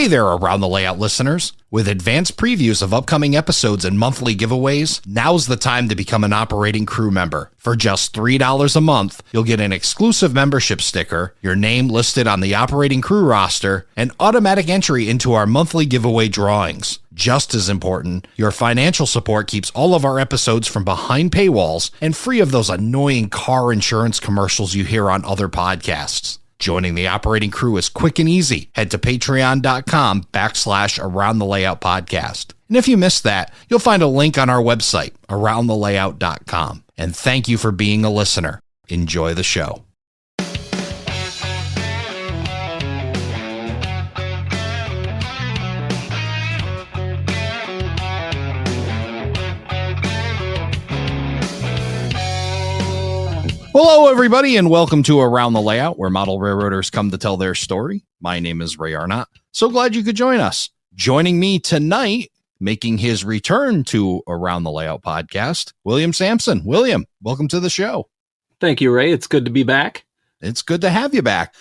Hey there, Around the Layout listeners. With advanced previews of upcoming episodes and monthly giveaways, now's the time to become an operating crew member. For just $3 a month, you'll get an exclusive membership sticker, your name listed on the operating crew roster, and automatic entry into our monthly giveaway drawings. Just as important, your financial support keeps all of our episodes from behind paywalls and free of those annoying car insurance commercials you hear on other podcasts. Joining the operating crew is quick and easy. Head to patreon.com/Around the Layout podcast. And if you missed that, you'll find a link on our website, aroundthelayout.com. And thank you for being a listener. Enjoy the show. Hello, everybody, and welcome to Around the Layout, where model railroaders come to tell their story. My name is Ray Arnott. So glad you could join us. Joining me tonight, making his return to Around the Layout podcast, William Sampson. William, welcome to the show. Thank you, Ray. It's good to be back. It's good to have you back.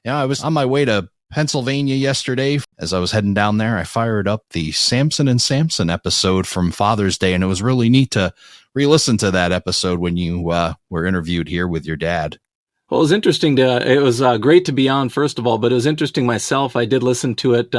Yeah, I was on my way to Pennsylvania yesterday. As I was heading down there, I fired up the Samson and Sampson episode from Father's Day, and it was really neat to re-listen to that episode when you were interviewed here with your dad. Well, it was interesting it was great to be on, first of all, but it was interesting myself. I did listen to it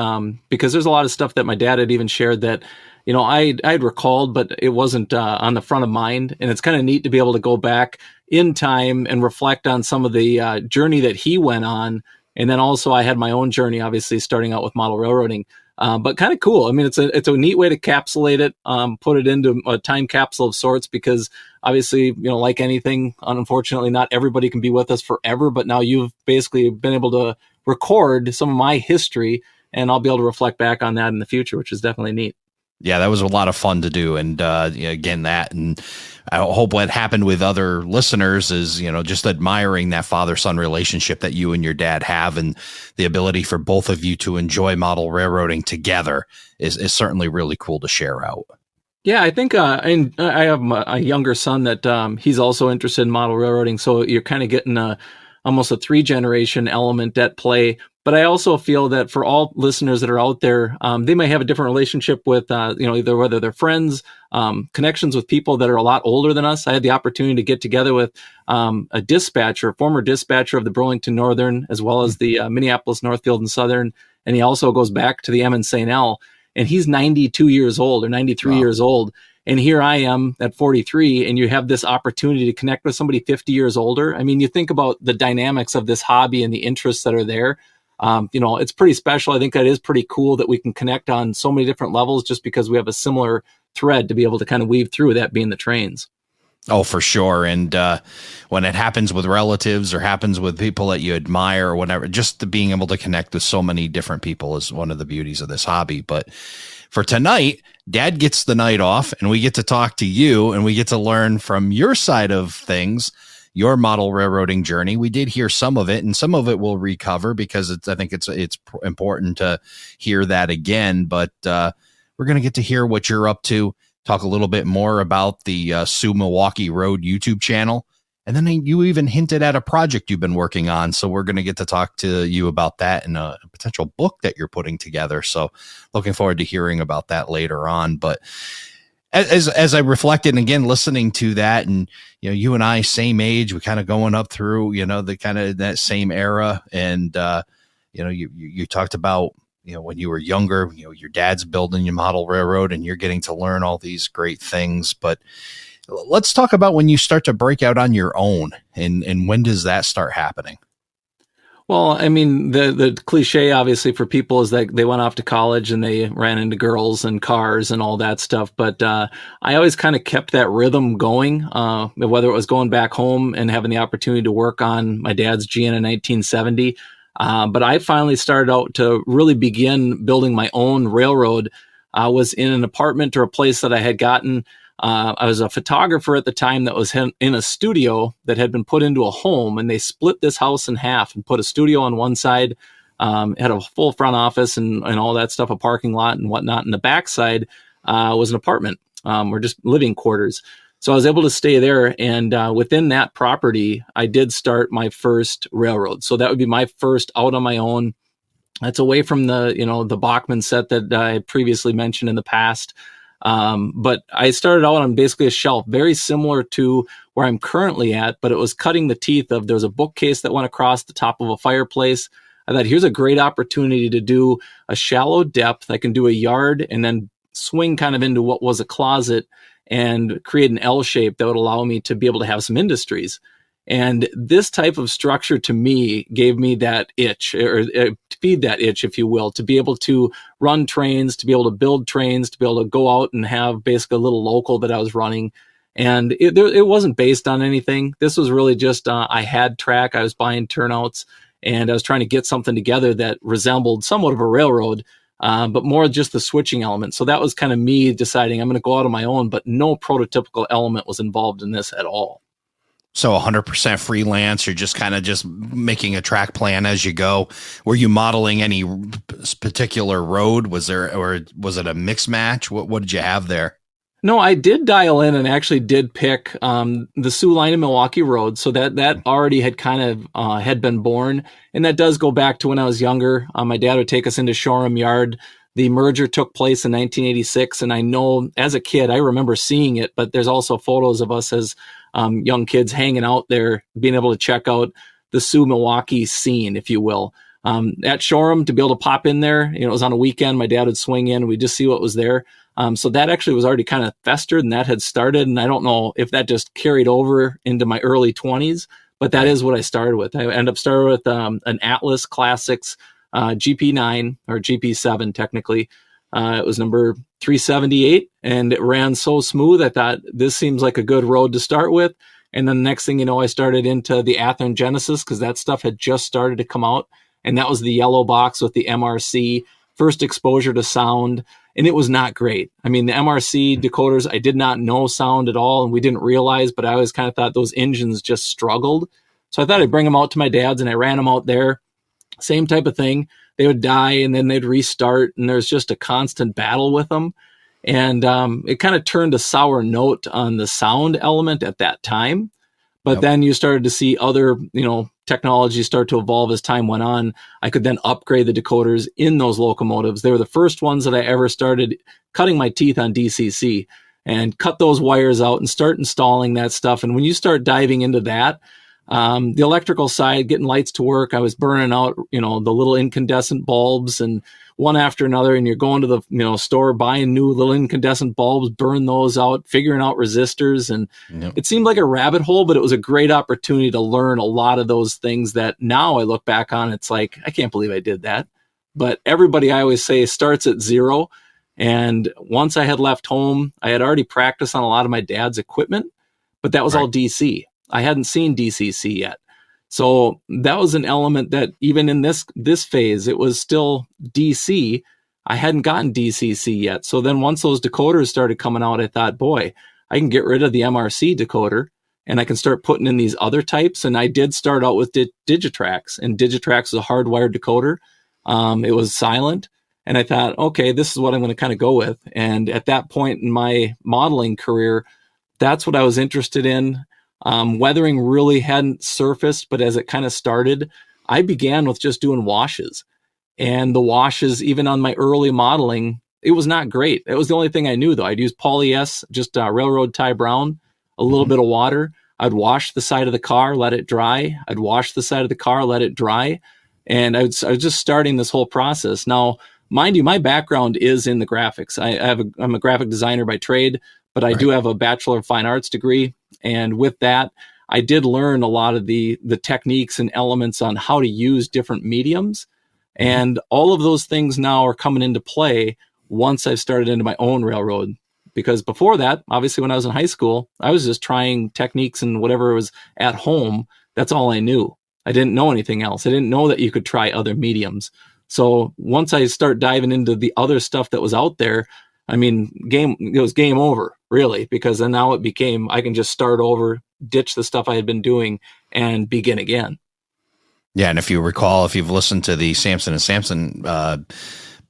because there's a lot of stuff that my dad had even shared that, you know, I'd recalled, but it wasn't on the front of mind. And it's kind of neat to be able to go back in time and reflect on some of the journey that he went on. And then also I had my own journey, obviously, starting out with model railroading. But kind of cool. I mean, it's a neat way to capsulate it, put it into a time capsule of sorts, because obviously, you know, like anything, unfortunately, not everybody can be with us forever. But now you've basically been able to record some of my history, and I'll be able to reflect back on that in the future, which is definitely neat. Yeah, that was a lot of fun to do. And again, that, and I hope what happened with other listeners is, you know, just admiring that father-son relationship that you and your dad have, and the ability for both of you to enjoy model railroading together is certainly really cool to share out. Yeah, I think I have a younger son that he's also interested in model railroading. So you're kind of getting almost a 3-generation element at play. But I also feel that for all listeners that are out there, they may have a different relationship with, either whether they're friends, connections with people that are a lot older than us. I had the opportunity to get together with a former dispatcher of the Burlington Northern, as well as the Minneapolis Northfield and Southern. And he also goes back to the M and St. L. And he's 92 years old or 93 years old. And here I am at 43, and you have this opportunity to connect with somebody 50 years older. I mean, you think about the dynamics of this hobby and the interests that are there. It's pretty special. I think that is pretty cool that we can connect on so many different levels just because we have a similar thread to be able to kind of weave through, that being the trains. Oh, for sure. And when it happens with relatives or happens with people that you admire or whatever, just being able to connect with so many different people is one of the beauties of this hobby. But for tonight, Dad gets the night off, and we get to talk to you, and we get to learn from your side of things, your model railroading journey. We did hear some of it, and some of it we'll recover because I think it's important to hear that again. But we're going to get to hear what you're up to, talk a little bit more about the SOO Milwaukee Road YouTube channel. And then you even hinted at a project you've been working on. So we're going to get to talk to you about that and a potential book that you're putting together. So looking forward to hearing about that later on. But as I reflected, and again, listening to that, and, you know, you and I, same age, we kind of going up through, you know, the kind of that same era. And, you talked about, you know, when you were younger, you know, your dad's building your model railroad and you're getting to learn all these great things. But let's talk about when you start to break out on your own, and when does that start happening? Well, I mean, the cliche, obviously, for people is that they went off to college and they ran into girls and cars and all that stuff. But I always kind of kept that rhythm going, whether it was going back home and having the opportunity to work on my dad's GN in 1970. But I finally started out to really begin building my own railroad. I was in an apartment or a place that I had gotten. I was a photographer at the time that was in a studio that had been put into a home, and they split this house in half and put a studio on one side, had a full front office and all that stuff, a parking lot and whatnot. And the back side was an apartment or just living quarters. So I was able to stay there. And within that property, I did start my first railroad. So that would be my first out on my own. That's away from the Bachmann set that I had previously mentioned in the past. But I started out on basically a shelf, very similar to where I'm currently at, but it was cutting the teeth of, there was a bookcase that went across the top of a fireplace. I thought, here's a great opportunity to do a shallow depth. I can do a yard and then swing kind of into what was a closet and create an L shape that would allow me to be able to have some industries. And this type of structure to me gave me that itch, or feed that itch, if you will, to be able to run trains, to be able to build trains, to be able to go out and have basically a little local that I was running. And it wasn't based on anything. This was really just, I had track, I was buying turnouts, and I was trying to get something together that resembled somewhat of a railroad, but more just the switching element. So that was kind of me deciding I'm going to go out on my own, but no prototypical element was involved in this at all. So 100% freelance, you're just kind of just making a track plan as you go. Were you modeling any particular road? Was there, or was it a mix match? What did you have there? No, I did dial in and actually did pick the SOO line in Milwaukee Road. So that already had kind of had been born. And that does go back to when I was younger. My dad would take us into Shoreham Yard. The merger took place in 1986. And I know as a kid, I remember seeing it, but there's also photos of us as young kids hanging out there, being able to check out the SOO Milwaukee scene, if you will. At Shoreham, to be able to pop in there, it was on a weekend, my dad would swing in, we'd just see what was there. So that actually was already kind of festered, and that had started. And I don't know if that just carried over into my early 20s, but that is what I started with. I ended up starting with an Atlas Classics GP9 or GP7 technically. It was number 378, and it ran so smooth. I thought, this seems like a good road to start with. And then the next thing you know, I started into the Athearn Genesis, because that stuff had just started to come out. And that was the yellow box with the MRC, first exposure to sound. And it was not great. I mean, the MRC decoders, I did not know sound at all, and we didn't realize, but I always kind of thought those engines just struggled. So I thought I'd bring them out to my dad's, and I ran them out there. Same type of thing. They would die and then they'd restart, and there's just a constant battle with them. And it kind of turned a sour note on the sound element at that time. But then you started to see other, technology start to evolve as time went on. I could then upgrade the decoders in those locomotives. They were the first ones that I ever started cutting my teeth on DCC and cut those wires out and start installing that stuff. And when you start diving into that, the electrical side, getting lights to work, I was burning out, the little incandescent bulbs and one after another. And you're going to the, store, buying new little incandescent bulbs, burn those out, figuring out resistors. And It seemed like a rabbit hole, but it was a great opportunity to learn a lot of those things that now I look back on. It's like, I can't believe I did that. But everybody, I always say, starts at zero. And once I had left home, I had already practiced on a lot of my dad's equipment, but that was all DC. I hadn't seen DCC yet. So that was an element that even in this phase, it was still DC. I hadn't gotten DCC yet. So then once those decoders started coming out, I thought, boy, I can get rid of the MRC decoder and I can start putting in these other types. And I did start out with Digitrax, and Digitrax was a hardwired decoder. It was silent. And I thought, okay, this is what I'm going to kind of go with. And at that point in my modeling career, that's what I was interested in. Weathering really hadn't surfaced, but as it kind of started, I began with just doing washes. And the washes, even on my early modeling, it was not great. It was the only thing I knew, though. I'd use Poly S, just railroad tie brown, a little bit of water. I'd wash the side of the car, let it dry. I'd wash the side of the car, let it dry. And I was just starting this whole process. Now, mind you, my background is in the graphics. I'm a graphic designer by trade, but I do have a Bachelor of Fine Arts degree. And with that, I did learn a lot of the techniques and elements on how to use different mediums. And all of those things now are coming into play once I've started into my own railroad. Because before that, obviously when I was in high school, I was just trying techniques and whatever was at home. That's all I knew. I didn't know anything else. I didn't know that you could try other mediums. So once I start diving into the other stuff that was out there, I mean, it was game over, really, because then now it became, I can just start over, ditch the stuff I had been doing, and begin again. Yeah, and if you recall, if you've listened to the Sampson and Sampson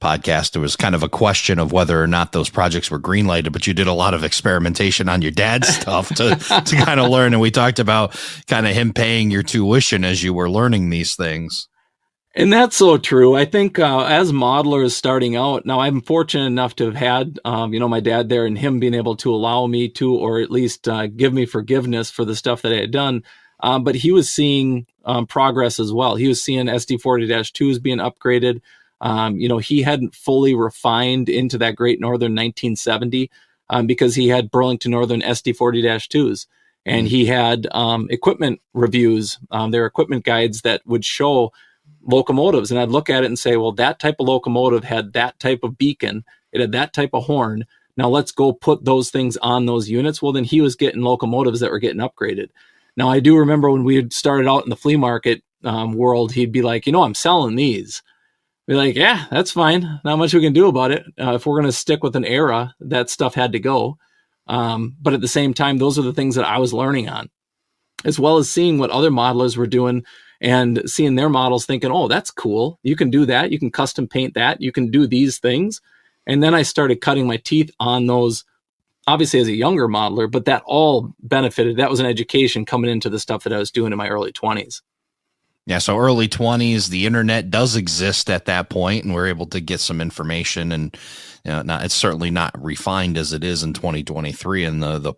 podcast, there was kind of a question of whether or not those projects were greenlighted, but you did a lot of experimentation on your dad's stuff to kind of learn. And we talked about kind of him paying your tuition as you were learning these things. And that's so true. I think as modelers starting out, now I'm fortunate enough to have had, my dad there and him being able to allow me to, or at least give me forgiveness for the stuff that I had done. But he was seeing progress as well. He was seeing SD40-2s being upgraded. He hadn't fully refined into that Great Northern 1970 because he had Burlington Northern SD40-2s. And he had equipment reviews, their equipment guides that would show locomotives, and I'd look at it and say, well, that type of locomotive had that type of beacon, it had that type of horn. Now let's go put those things on those units. Well, then he was getting locomotives that were getting upgraded. Now I do remember when we had started out in the flea market world, he'd be like, I'm selling these. Be like, yeah, that's fine. Not much we can do about it. If we're going to stick with an era, that stuff had to go. But at the same time, those are the things that I was learning on, as well as seeing what other modelers were doing and seeing their models thinking, oh, that's cool. You can do that. You can custom paint that. You can do these things. And then I started cutting my teeth on those, obviously as a younger modeler, but that all benefited. That was an education coming into the stuff that I was doing in my early 20s. Yeah, so early 20s, the internet does exist at that point, and we're able to get some information. And it's certainly not refined as it is in 2023, and the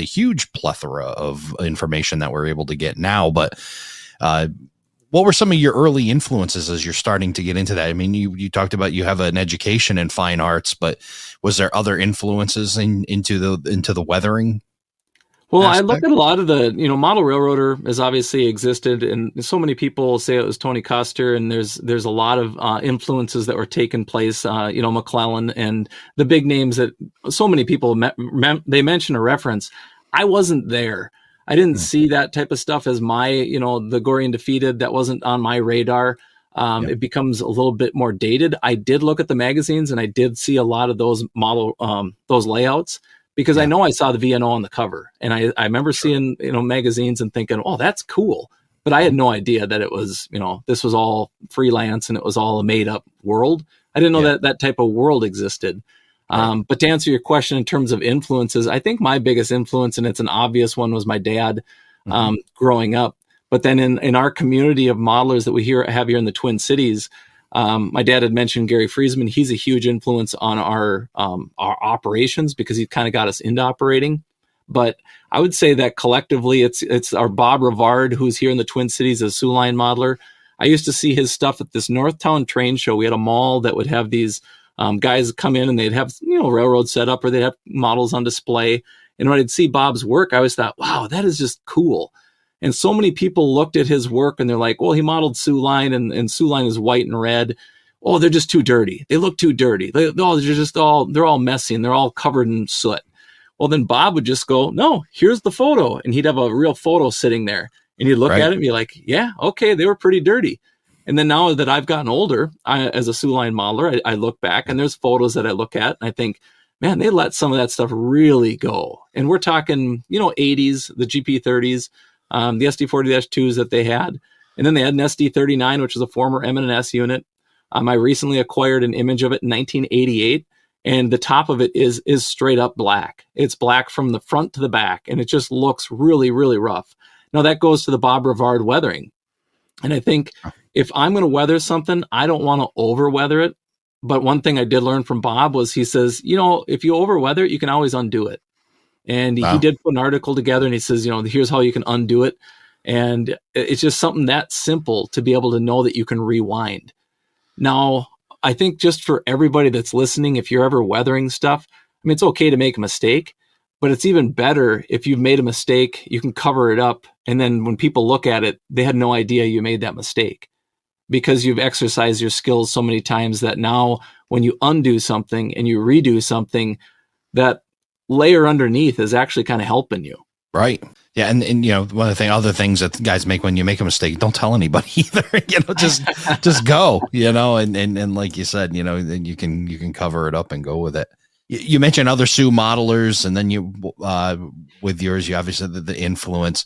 huge plethora of information that we're able to get now. But what were some of your early influences as you're starting to get into that? I mean, you talked about you have an education in fine arts, but was there other influences into the weathering? Well, aspect? I look at a lot of the, model railroader has obviously existed, and so many people say it was Tony Custer, and there's a lot of influences that were taking place, McClellan and the big names that so many people they mention a reference. I wasn't there. I didn't see that type of stuff as my, the Gory and Defeated. That wasn't on my radar. It becomes a little bit more dated. I did look at the magazines, and I did see a lot of those those layouts, because I know I saw the VNO on the cover, and I remember seeing, magazines and thinking, oh, that's cool. But I had no idea that it was, this was all freelance and it was all a made up world. I didn't know that type of world existed. But to answer your question in terms of influences, I think my biggest influence, and it's an obvious one, was my dad growing up. But then in our community of modelers that we have here in the Twin Cities, my dad had mentioned Gary Friesman. He's a huge influence on our operations, because he kind of got us into operating. But I would say that collectively, it's our Bob Rivard, who's here in the Twin Cities as SOO line modeler. I used to see his stuff at this Northtown train show. We had a mall that would have these guys come in, and they'd have railroad set up, or they'd have models on display. And when I'd see Bob's work, I always thought, wow, that is just cool. And so many people looked at his work and they're like, well, he modeled SOO line, and SOO line is white and red. Oh, they're just too dirty. They look too dirty. They're all messy, and they're all covered in soot. Well, then Bob would just go, no, here's the photo. And he'd have a real photo sitting there, and he'd look at it and be like, yeah, okay, they were pretty dirty. And then now that I've gotten older, as a SOO line modeler, I look back, and there's photos that I look at, and I think, man, they let some of that stuff really go. And we're talking, 80s, the GP30s, the SD40-2s that they had. And then they had an SD39, which was a former M&S unit. I recently acquired an image of it in 1988, and the top of it is straight up black. It's black from the front to the back, and it just looks really, really rough. Now that goes to the Bob Rivard weathering. And I think if I'm going to weather something, I don't want to over weather it. But one thing I did learn from Bob was, he says, if you over weather it, you can always undo it. And he did put an article together, and he says, here's how you can undo it. And it's just something that simple to be able to know that you can rewind. Now, I think just for everybody that's listening, if you're ever weathering stuff, I mean, it's okay to make a mistake, but it's even better if you've made a mistake, you can cover it up. And then when people look at it, they had no idea you made that mistake, because you've exercised your skills so many times that now when you undo something and you redo something, that layer underneath is actually kind of helping you. Right. Yeah. And one of the other things that guys make when you make a mistake, don't tell anybody either, just go, and like you said, then you can cover it up and go with it. You mentioned other SOO modelers, and then you, with yours, you obviously the influence.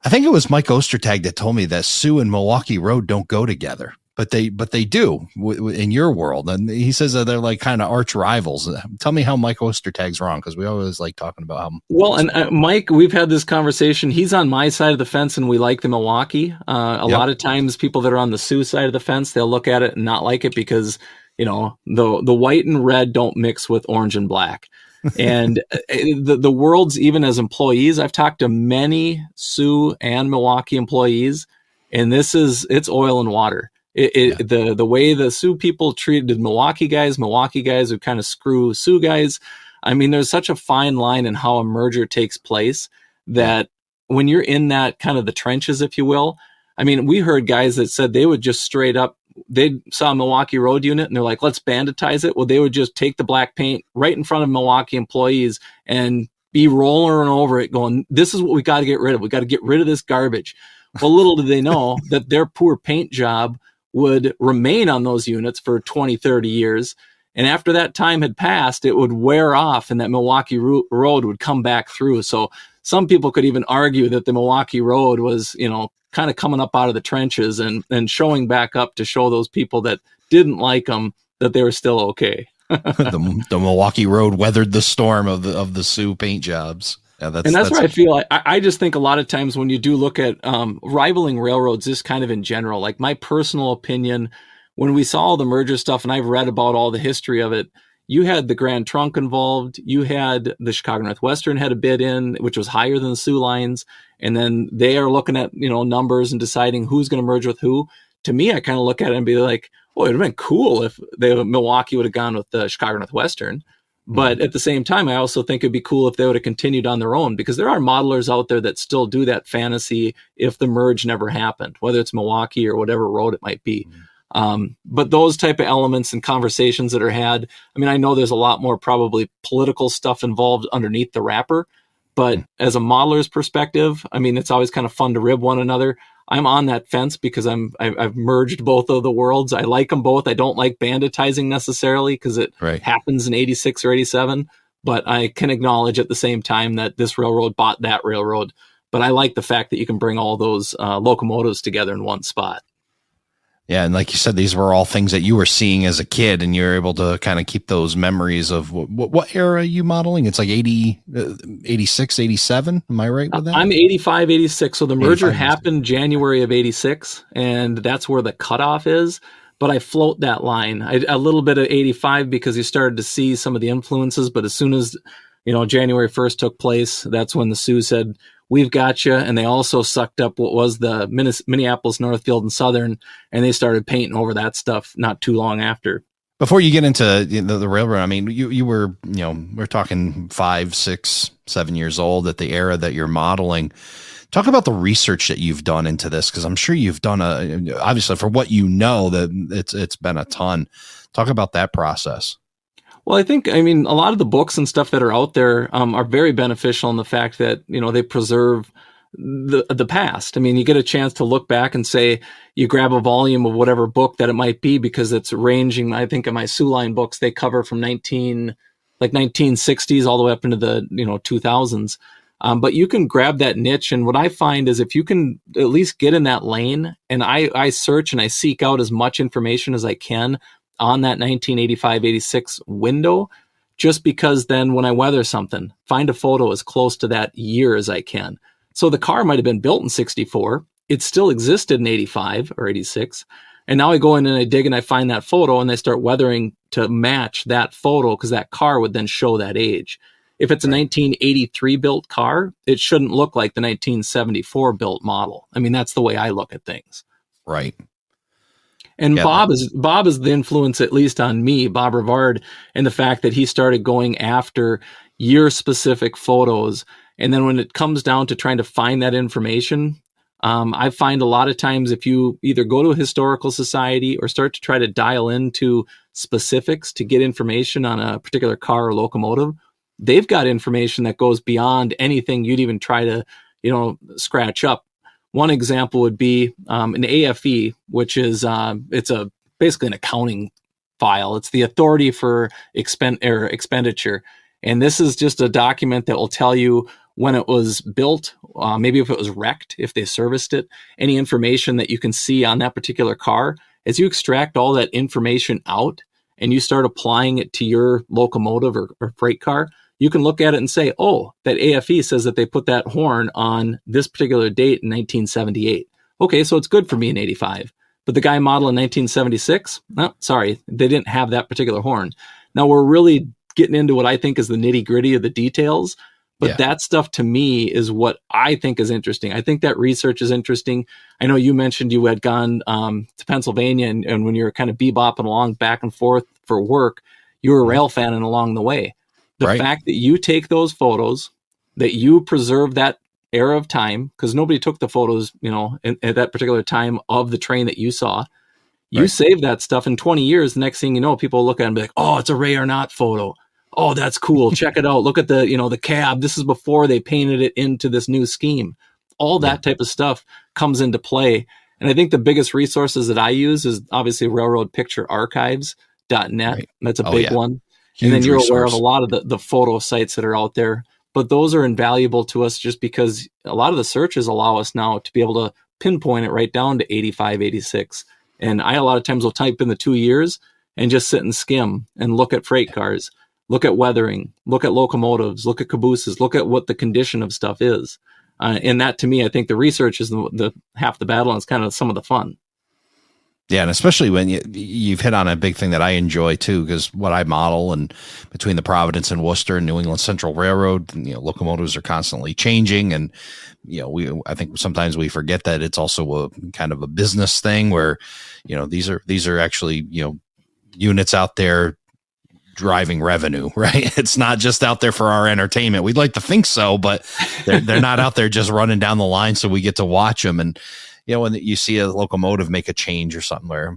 I think it was Mike Ostertag that told me that SOO and Milwaukee Road don't go together, but they do in your world. And he says that they're like kind of arch rivals. Tell me how Mike Ostertag's wrong, because we always like talking about how. Well, and Mike, we've had this conversation. He's on my side of the fence, and we like the Milwaukee. A lot of times, people that are on the SOO side of the fence, they'll look at it and not like it because the white and red don't mix with orange and black. And the world's, even as employees, I've talked to many SOO and Milwaukee employees, and it's oil and water. The way the SOO people treated Milwaukee guys who kind of screw SOO guys. I mean, there's such a fine line in how a merger takes place that when you're in that kind of the trenches, if you will, I mean, we heard guys that said they would just straight up, they saw a Milwaukee Road unit and they're like, let's banditize it. Well, they would just take the black paint right in front of Milwaukee employees and be rolling over it going, this is what we got to get rid of. We got to get rid of this garbage. Well, little did they know that their poor paint job would remain on those units for 20, 30 years. And after that time had passed, it would wear off and that Milwaukee Road would come back through. So some people could even argue that the Milwaukee Road was, kind of coming up out of the trenches and showing back up to show those people that didn't like them that they were still okay. the Milwaukee Road weathered the storm of the SOO paint jobs. Yeah, that's where I feel I just think a lot of times when you do look at rivaling railroads, just kind of in general, like my personal opinion, when we saw all the merger stuff and I've read about all the history of it, you had the Grand Trunk involved. You had the Chicago Northwestern had a bid in, which was higher than the SOO lines. And then they are looking at, numbers and deciding who's going to merge with who. To me, I kind of look at it and be like, oh, it'd have been cool if Milwaukee would have gone with the Chicago Northwestern. But at the same time, I also think it'd be cool if they would have continued on their own, because there are modelers out there that still do that fantasy if the merge never happened, whether it's Milwaukee or whatever road it might be. But those type of elements and conversations that are had, I mean, I know there's a lot more probably political stuff involved underneath the wrapper, but as a modeler's perspective, I mean, it's always kind of fun to rib one another. I'm on that fence because I've merged both of the worlds. I like them both. I don't like banditizing necessarily because it happens in 86 or 87, but I can acknowledge at the same time that this railroad bought that railroad. But I like the fact that you can bring all those locomotives together in one spot. Yeah, and like you said, these were all things that you were seeing as a kid, and you're able to kind of keep those memories of what era are you modeling? It's like 80, 86, 87. Am I right with that? I'm 85, 86. So the merger happened January of 86, and that's where the cutoff is. But I float that line. A little bit of 85 because you started to see some of the influences. But as soon as, January 1st took place, that's when the SOO said, we've got you. And they also sucked up what was the Minneapolis, Northfield, and Southern, and they started painting over that stuff not too long after. Before you get into the railroad, I mean, you were, we're talking 5, 6, 7 years old at the era that you're modeling. Talk about the research that you've done into this, because I'm sure you've done obviously for what that it's been a ton. Talk about that process. Well, I mean, a lot of the books and stuff that are out there are very beneficial in the fact that, they preserve the past. I mean, you get a chance to look back and say, you grab a volume of whatever book that it might be, because it's ranging. I think in my SOO line books, they cover from 1960s all the way up into the, 2000s. But you can grab that niche. And what I find is if you can at least get in that lane, and I search and I seek out as much information as I can on that 1985, 86 window, just because then when I weather something, find a photo as close to that year as I can. So the car might have been built in 64. It still existed in 85 or 86. And now I go in and I dig and I find that photo and I start weathering to match that photo, because that car would then show that age. If it's a 1983 built car, it shouldn't look like the 1974 built model. I mean, that's the way I look at things. Right. And yeah, Bob is the influence, at least on me, Bob Rivard, and the fact that he started going after year-specific photos. And then when it comes down to trying to find that information, I find a lot of times if you either go to a historical society or start to try to dial into specifics to get information on a particular car or locomotive, they've got information that goes beyond anything you'd even try to, scratch up. One example would be an AFE, which is basically an accounting file. It's the authority for expenditure. And this is just a document that will tell you when it was built, maybe if it was wrecked, if they serviced it, any information that you can see on that particular car. as you extract all that information out and you start applying it to your locomotive or freight car, you can look at it and say, oh, that AFE says that they put that horn on this particular date in 1978. Okay, so it's good for me in 85. But the guy modeled in 1976, no, sorry, they didn't have that particular horn. Now we're really getting into what I think is the nitty gritty of the details. But that stuff to me is what I think is interesting. I think that research is interesting. I know you mentioned you had gone to Pennsylvania and when you were kind of bebopping along back and forth for work, you were rail fanning along the way. The fact that you take those photos, that you preserve that era of time, because nobody took the photos, at that particular time of the train that you saw. You save that stuff in 20 years. The next thing you know, people look at it and be like, oh, it's a Ray or Not photo. Oh, that's cool. Check it out. Look at the, the cab. This is before they painted it into this new scheme. All that type of stuff comes into play. And I think the biggest resources that I use is obviously railroadpicturearchives.net. That's a big one. Huge and then you're aware of a lot of the photo sites that are out there. But those are invaluable to us just because a lot of the searches allow us now to be able to pinpoint it right down to 85, 86. And I a lot of times will type in the 2 years and just sit and skim and look at freight cars. Look at weathering, look at locomotives, look at cabooses, look at what the condition of stuff is. And that, to me, I think the research is the half the battle, and it's kind of some of the fun. Yeah, and especially when you've hit on a big thing that I enjoy, too, because what I model and between the Providence and Worcester and New England Central Railroad, locomotives are constantly changing. And, I think sometimes we forget that it's also a kind of a business thing where, these are actually, units out there driving revenue, right? It's not just out there for our entertainment. We'd like to think so, but they're not out there just running down the line so we get to watch them. And, when you see a locomotive make a change or something where,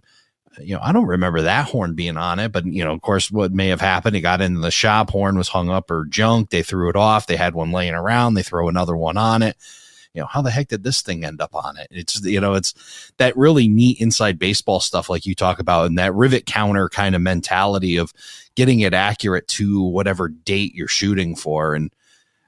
I don't remember that horn being on it, but, of course, what may have happened, it got into the shop, horn was hung up or junk. They threw it off. They had one laying around. They throw another one on it. How the heck did this thing end up on it? It's, it's that really neat inside baseball stuff like you talk about, and that rivet counter kind of mentality of getting it accurate to whatever date you're shooting for. And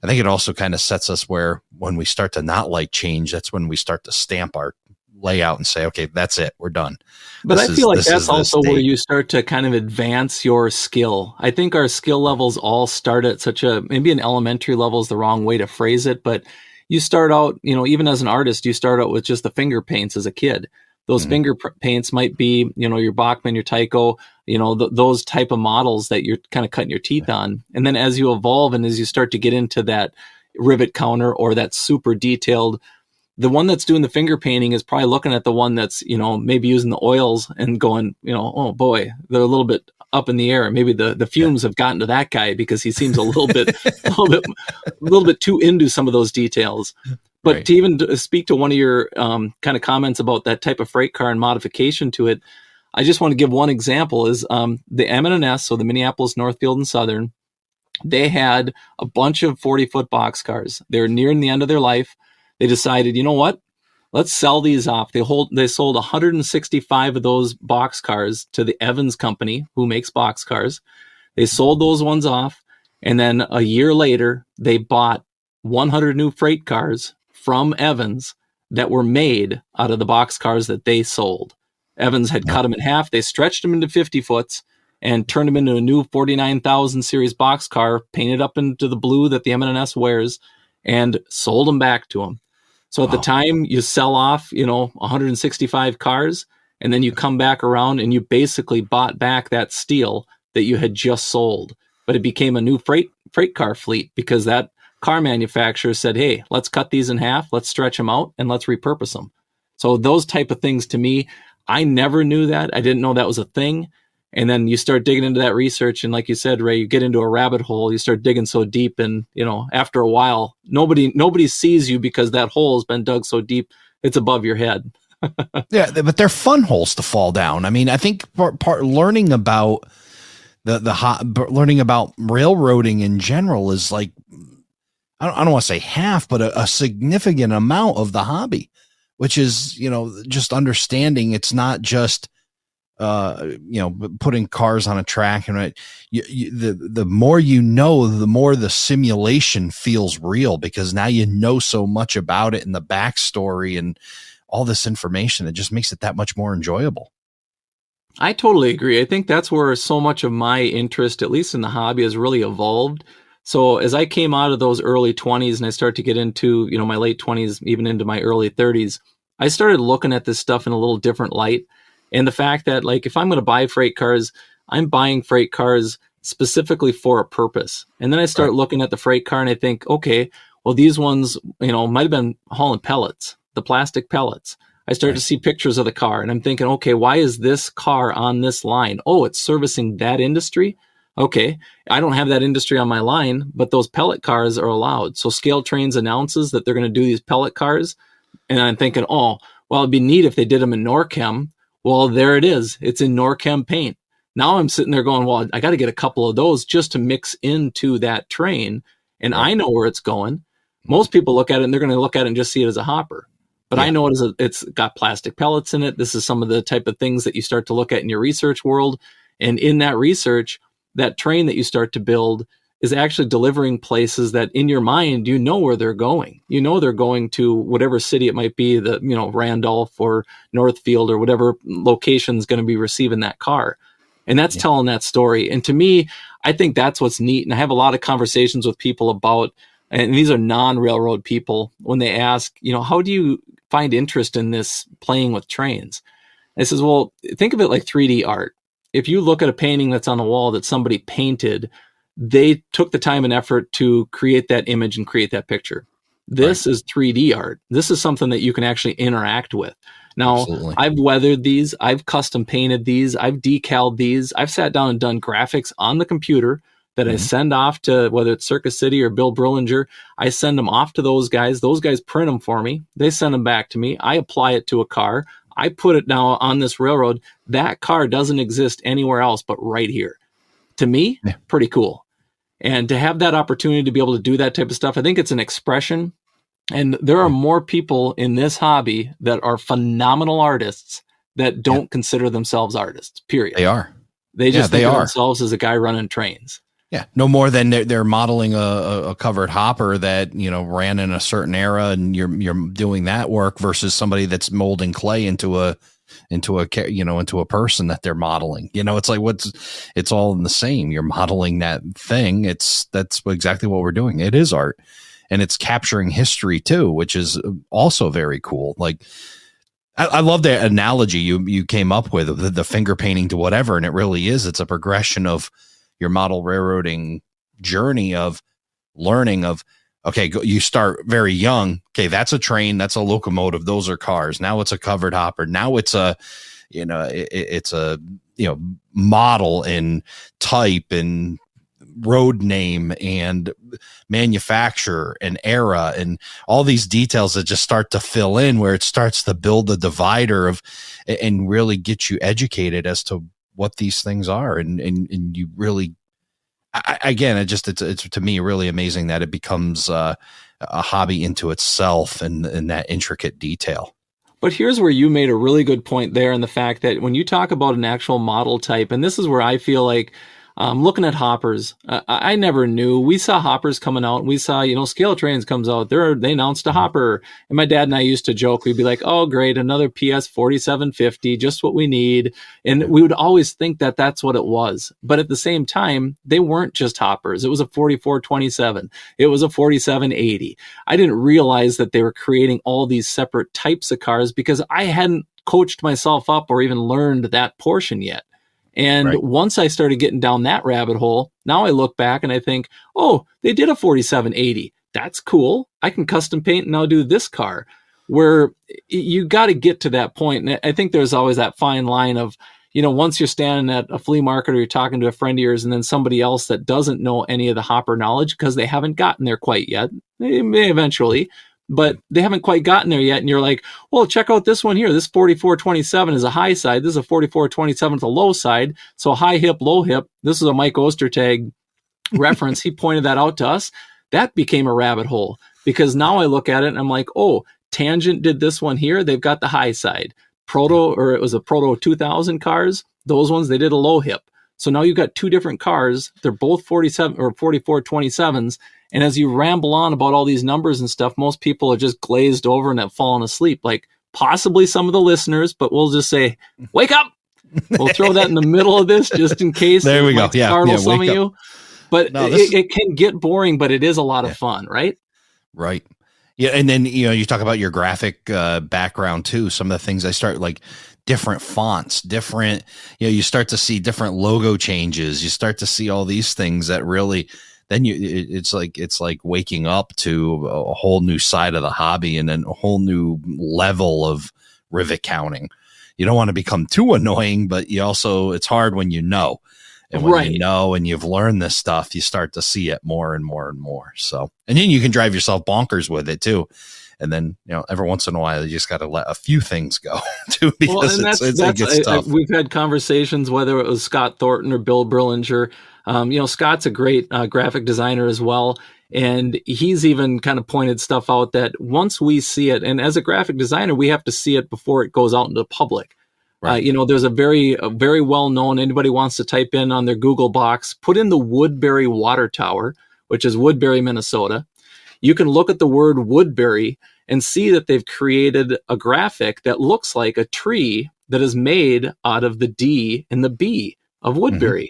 I think it also kind of sets us where when we start to not like change, that's when we start to stamp our layout and say, okay, that's it. We're done. But I feel like that's also where you start to kind of advance your skill. I think our skill levels all start at maybe an elementary level is the wrong way to phrase it, but you start out, even as an artist, you start out with just the finger paints as a kid. Those finger paints might be, your Bachmann, your Tycho, those type of models that you're kind of cutting your teeth on. And then as you evolve and as you start to get into that rivet counter or that super detailed, the one that's doing the finger painting is probably looking at the one that's, maybe using the oils and going, oh boy, they're a little bit up in the air. Maybe the fumes have gotten to that guy because he seems a little bit too into some of those details. But to even speak to one of your kind of comments about that type of freight car and modification to it, I just want to give one example is the M&S, so the Minneapolis, Northfield, and Southern, they had a bunch of 40-foot boxcars. They're nearing the end of their life. They decided, you know what? Let's sell these off. They sold 165 of those boxcars to the Evans Company, who makes boxcars. They sold those ones off, and then a year later, they bought 100 new freight cars from Evans that were made out of the boxcars that they sold. Evans had cut them in half. They stretched them into 50 foots and turned them into a new 49,000 series boxcar, painted up into the blue that the M&S wears, and sold them back to them. So at the time you sell off, 165 cars, and then you come back around and you basically bought back that steel that you had just sold. But it became a new freight car fleet because that car manufacturer said, hey, let's cut these in half, let's stretch them out, and let's repurpose them. So those type of things, to me, I never knew that. I didn't know that was a thing. And then you start digging into that research. And like you said, Ray, you get into a rabbit hole, you start digging so deep. And, after a while, nobody sees you because that hole has been dug so deep, it's above your head. Yeah, but they're fun holes to fall down. I mean, I think part learning about learning about railroading in general is like, I don't want to say half, but a significant amount of the hobby, which is, just understanding it's not just, putting cars on a track, and the more the more the simulation feels real, because now you know so much about it and the backstory and all this information. It just makes it that much more enjoyable. I totally agree. I think that's where so much of my interest, at least in the hobby, has really evolved. So as I came out of those early 20s and I started to get into, my late 20s, even into my early 30s, I started looking at this stuff in a little different light. And the fact that, like, if I'm going to buy freight cars, I'm buying freight cars specifically for a purpose. And then I start looking at the freight car and I think, okay, well, these ones, might have been hauling pellets, the plastic pellets. I start to see pictures of the car and I'm thinking, okay, why is this car on this line? Oh, it's servicing that industry. Okay, I don't have that industry on my line, but those pellet cars are allowed. So Scale Trains announces that they're going to do these pellet cars. And I'm thinking, oh, well, it'd be neat if they did them in Norchem. Well, there it is. It's in Norchem paint. Now I'm sitting there going, well, I got to get a couple of those just to mix into that train. And I know where it's going. Most people look at it and they're going to look at it and just see it as a hopper. But I know it's got plastic pellets in it. This is some of the type of things that you start to look at in your research world. And in that research, that train that you start to build is actually delivering places that in your mind, you know where they're going. You know they're going to whatever city it might be, Randolph or Northfield or whatever location is going to be receiving that car. And that's telling that story. And to me, I think that's what's neat. And I have a lot of conversations with people about, and these are non-railroad people, when they ask, how do you find interest in this playing with trains? I says, well, think of it like 3D art. If you look at a painting that's on a wall that somebody painted, they took the time and effort to create that image and create that picture. This is 3D art. This is something that you can actually interact with. Now, absolutely. I've weathered these. I've custom painted these. I've decaled these. I've sat down and done graphics on the computer that I send off to, whether it's Circus City or Bill Brillinger. I send them off to those guys. Those guys print them for me. They send them back to me. I apply it to a car. I put it now on this railroad. That car doesn't exist anywhere else but right here. To me, pretty cool. And to have that opportunity to be able to do that type of stuff, I think it's an expression. And there are more people in this hobby that are phenomenal artists that don't consider themselves artists, period. They are. They just think of themselves as a guy running trains. Yeah, no more than they're modeling a covered hopper that ran in a certain era, and you're doing that work versus somebody that's molding clay into a person that they're modeling. It's like it's all in the same. You're modeling that thing. That's exactly what we're doing. It is art, and it's capturing history too, which is also very cool. Like I love the analogy you came up with, the finger painting to whatever, and it really is. It's a progression of your model railroading journey of learning of, okay, you start very young. Okay, that's a train, that's a locomotive, those are cars. Now it's a covered hopper. Now it's a, it's a, model and type and road name and manufacturer and era and all these details that just start to fill in, where it starts to build a divider of and really get you educated as to what these things are. And you really, it's to me really amazing that it becomes a hobby into itself and that intricate detail. But here's where you made a really good point there, in the fact that when you talk about an actual model type, and this is where I feel like looking at hoppers, I never knew. We saw hoppers coming out, and we saw, Scale Trains comes out. They announced a hopper. And my dad and I used to joke. We'd be like, oh, great, another PS 4750, just what we need. And we would always think that that's what it was. But at the same time, they weren't just hoppers. It was a 4427. It was a 4780. I didn't realize that they were creating all these separate types of cars because I hadn't coached myself up or even learned that portion yet. And once I started getting down that rabbit hole, now I look back and I think, oh, they did a 4780. That's cool. I can custom paint and now do this car. Where you got to get to that point. And I think there's always that fine line of, once you're standing at a flea market or you're talking to a friend of yours and then somebody else that doesn't know any of the hopper knowledge because they haven't gotten there quite yet. They may eventually, but they haven't quite gotten there yet. And you're like, well, check out this one here. This 4427 is a high side. This is a 4427 with a low side. So high hip, low hip. This is a Mike Ostertag reference. He pointed that out to us. That became a rabbit hole because now I look at it and I'm like, oh, Tangent did this one here. They've got the high side. It was a Proto 2000 cars. Those ones, they did a low hip. So now you've got two different cars. They're both 47 or 4427s. And as you ramble on about all these numbers and stuff, most people are just glazed over and have fallen asleep, like possibly some of the listeners, but we'll just say, wake up. We'll throw that in the middle of this just in case. There we go. Yeah, startle some of you. But No, it can get boring, but it is a lot of fun, right? Right. Yeah. And then, you talk about your graphic background too. Some of the things I start like different fonts, different, you start to see different logo changes. You start to see all these things that really, then it's like waking up to a whole new side of the hobby and then a whole new level of rivet counting. You don't want to become too annoying, but it's hard when you know. And when you know and you've learned this stuff, you start to see it more and more and more. So, and then you can drive yourself bonkers with it too. And then, every once in a while, you just got to let a few things go too, because it gets tough. We've had conversations, whether it was Scott Thornton or Bill Brillinger. Scott's a great graphic designer as well. And he's even kind of pointed stuff out that once we see it, and as a graphic designer, we have to see it before it goes out into the public. Right. There's a very well-known, anybody wants to type in on their Google box, put in the Woodbury Water Tower, which is Woodbury, Minnesota. You can look at the word Woodbury and see that they've created a graphic that looks like a tree that is made out of the D and the B of Woodbury.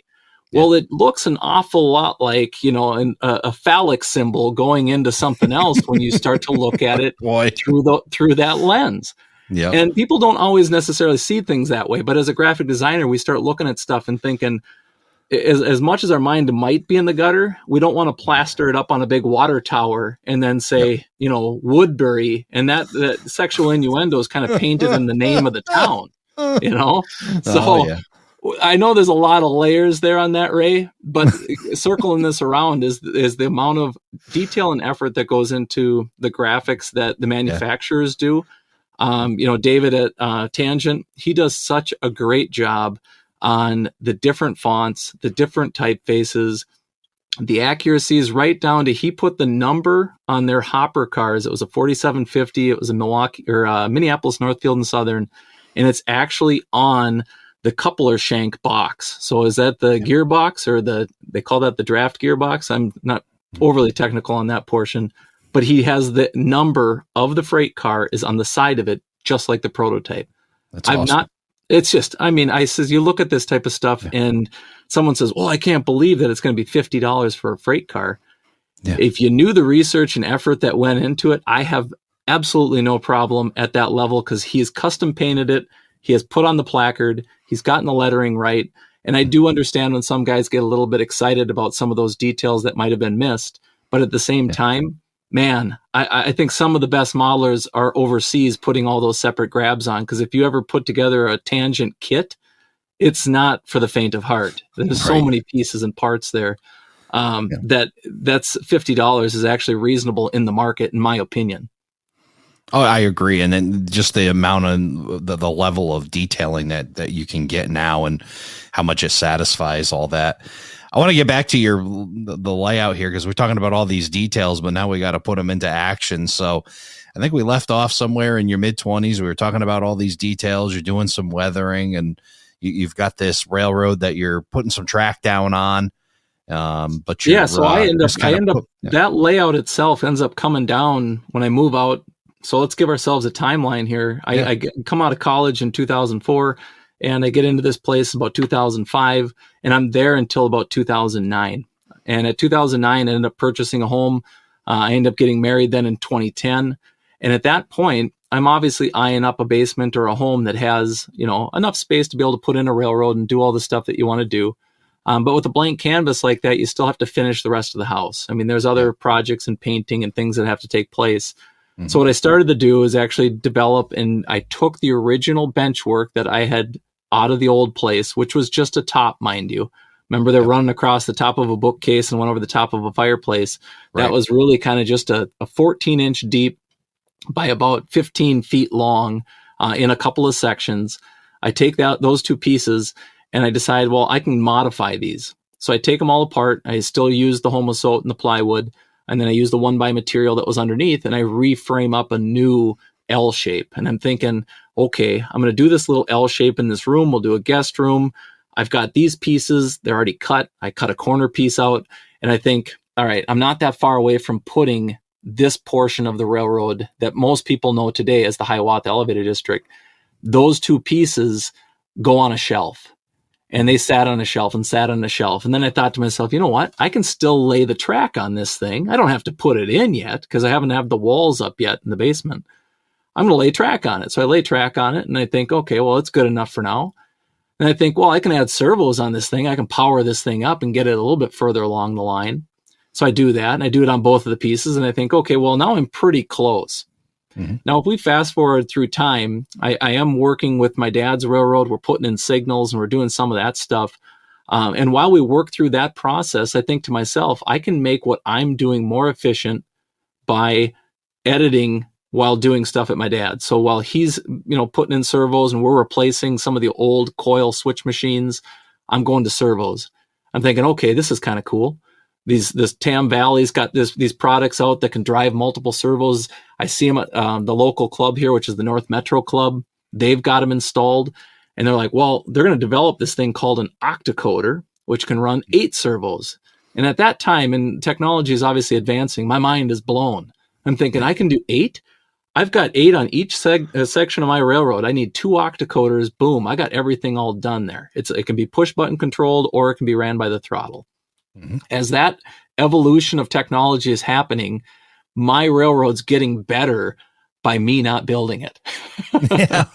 Mm-hmm. Well, it looks an awful lot like, a phallic symbol going into something else when you start to look at it through that lens. Yeah. And people don't always necessarily see things that way. But as a graphic designer, we start looking at stuff and thinking, as much as our mind might be in the gutter, we don't want to plaster it up on a big water tower and then say, Woodbury. And that sexual innuendo is kind of painted in the name of the town, So I know there's a lot of layers there on that, Ray, but circling this around is the amount of detail and effort that goes into the graphics that the manufacturers do. David at Tangent, he does such a great job on the different fonts, the different typefaces, the accuracies, right down to he put the number on their hopper cars. It was a 4750. It was a Minneapolis, Northfield, and Southern, and it's actually on the coupler shank box. So is that the gearbox, or they call that the draft gearbox? I'm not overly technical on that portion. But he has the number of the freight car is on the side of it, just like the prototype. That's awesome. I says, you look at this type of stuff and someone says, well, I can't believe that it's going to be $50 for a freight car. Yeah. If you knew the research and effort that went into it, I have absolutely no problem at that level, because he's custom painted it. He has put on the placard. He's gotten the lettering right. And I do understand when some guys get a little bit excited about some of those details that might have been missed. But at the same time, man, I think some of the best modelers are overseas putting all those separate grabs on, because if you ever put together a Tangent kit, it's not for the faint of heart. There's so many pieces and parts there that's $50 is actually reasonable in the market, in my opinion. Oh, I agree. And then just the amount of the level of detailing that you can get now and how much it satisfies all that. I want to get back to the layout here, because we're talking about all these details, but now we got to put them into action. So I think we left off somewhere in your mid-20s. We were talking about all these details. You're doing some weathering, and you've got this railroad that you're putting some track down on. But so I end up that layout itself ends up coming down when I move out. So let's give ourselves a timeline here. I come out of college in 2004. And I get into this place about 2005, and I'm there until about 2009. And at 2009, I ended up purchasing a home. I ended up getting married then in 2010. And at that point, I'm obviously eyeing up a basement or a home that has, enough space to be able to put in a railroad and do all the stuff that you want to do. But with a blank canvas like that, you still have to finish the rest of the house. I mean, there's other projects and painting and things that have to take place. Mm-hmm. So what I started to do is actually develop, and I took the original bench work that I had out of the old place, which was just a top, mind you. Remember, they're running across the top of a bookcase and went over the top of a fireplace. Right. That was really kind of just a 14-inch deep by about 15 feet long in a couple of sections. I take those two pieces and I decide, well, I can modify these. So I take them all apart. I still use the homosote and the plywood. And then I use the 1x material that was underneath, and I reframe up a new L shape. And I'm thinking, okay, I'm going to do this little L shape in this room. We'll do a guest room. I've got these pieces. They're already cut. I cut a corner piece out. And I think, all right, I'm not that far away from putting this portion of the railroad that most people know today as the Hiawatha Elevated District. Those two pieces go on a shelf. And they sat on a shelf and sat on a shelf. And then I thought to myself, you know what? I can still lay the track on this thing. I don't have to put it in yet because I haven't have the walls up yet in the basement. I'm going to lay track on it. So I lay track on it and I think, okay, well, it's good enough for now. And I think, well, I can add servos on this thing. I can power this thing up and get it a little bit further along the line. So I do that and I do it on both of the pieces. And I think, okay, well, now I'm pretty close. Mm-hmm. Now, if we fast forward through time, I am working with my dad's railroad. We're putting in signals and we're doing some of that stuff. And while we work through that process, I think to myself, I can make what I'm doing more efficient by editing while doing stuff at my dad. So while he's, putting in servos and we're replacing some of the old coil switch machines, I'm going to servos. I'm thinking, okay, this is kind of cool. This Tam Valley's got these products out that can drive multiple servos. I see them at the local club here, which is the North Metro Club. They've got them installed. And they're like, well, they're going to develop this thing called an octacoder, which can run 8 servos. And at that time, and technology is obviously advancing, my mind is blown. I'm thinking, I can do 8? I've got 8 on each section of my railroad. I need 2 octacoders. Boom. I got everything all done there. It can be push button controlled or it can be ran by the throttle. Mm-hmm. As that evolution of technology is happening, my railroad's getting better by me not building it. Yeah.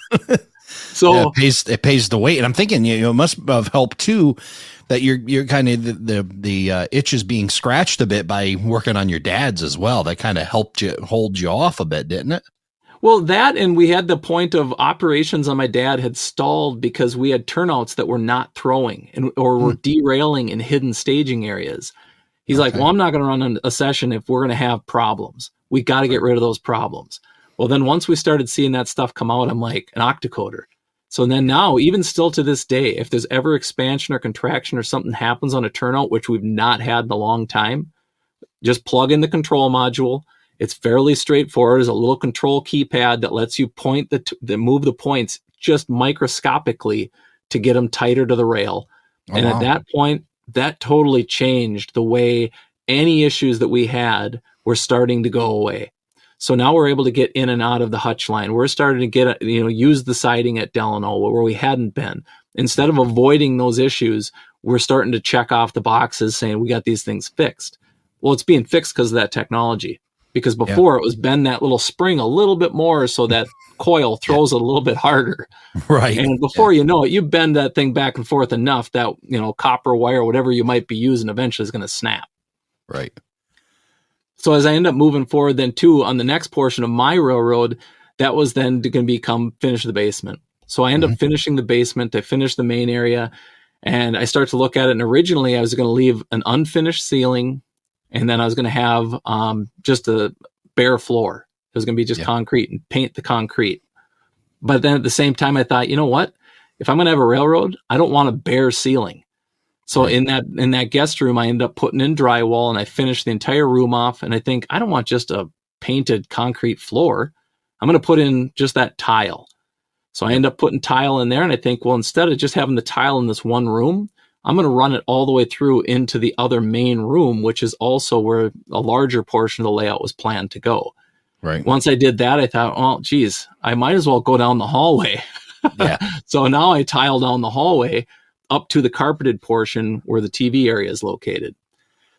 So it pays the weight. And I'm thinking, it must have helped too that you're kind of the itch is being scratched a bit by working on your dad's as well. That kind of helped you hold you off a bit, didn't it? Well, that, and we had the point of operations on my dad had stalled because we had turnouts that were not throwing or were derailing in hidden staging areas. He's like, well, I'm not going to run a session if we're going to have problems. We got to get rid of those problems. Well, then once we started seeing that stuff come out, I'm like, an octacoder. So then now, even still to this day, if there's ever expansion or contraction or something happens on a turnout, which we've not had in a long time, just plug in the control module. It's fairly straightforward. There's a little control keypad that lets you point move the points just microscopically to get them tighter to the rail. And at that point, that totally changed the way any issues that we had were starting to go away. So now we're able to get in and out of the hutch line. We're starting to get, use the siding at Delano where we hadn't been. Instead of avoiding those issues, we're starting to check off the boxes saying we got these things fixed. Well, it's being fixed because of that technology. Because before it was bend that little spring a little bit more so that coil throws it a little bit harder. Right. And before you know it, you bend that thing back and forth enough that, copper wire, whatever you might be using, eventually is going to snap. Right. So as I end up moving forward then too, on the next portion of my railroad, that was then going to become finish the basement. So I end up finishing the basement. I finished the main area and I start to look at it. And originally I was going to leave an unfinished ceiling. And then I was going to have just a bare floor. It was going to be just concrete and paint the concrete. But then at the same time, I thought, you know what? If I'm going to have a railroad, I don't want a bare ceiling. So in that guest room, I ended up putting in drywall and I finished the entire room off. And I think I don't want just a painted concrete floor. I'm going to put in just that tile. So I end up putting tile in there. And I think, well, instead of just having the tile in this one room, I'm going to run it all the way through into the other main room, which is also where a larger portion of the layout was planned to go. Right. Once I did that, I thought, well, geez, I might as well go down the hallway. Yeah. So now I tile down the hallway up to the carpeted portion where the TV area is located.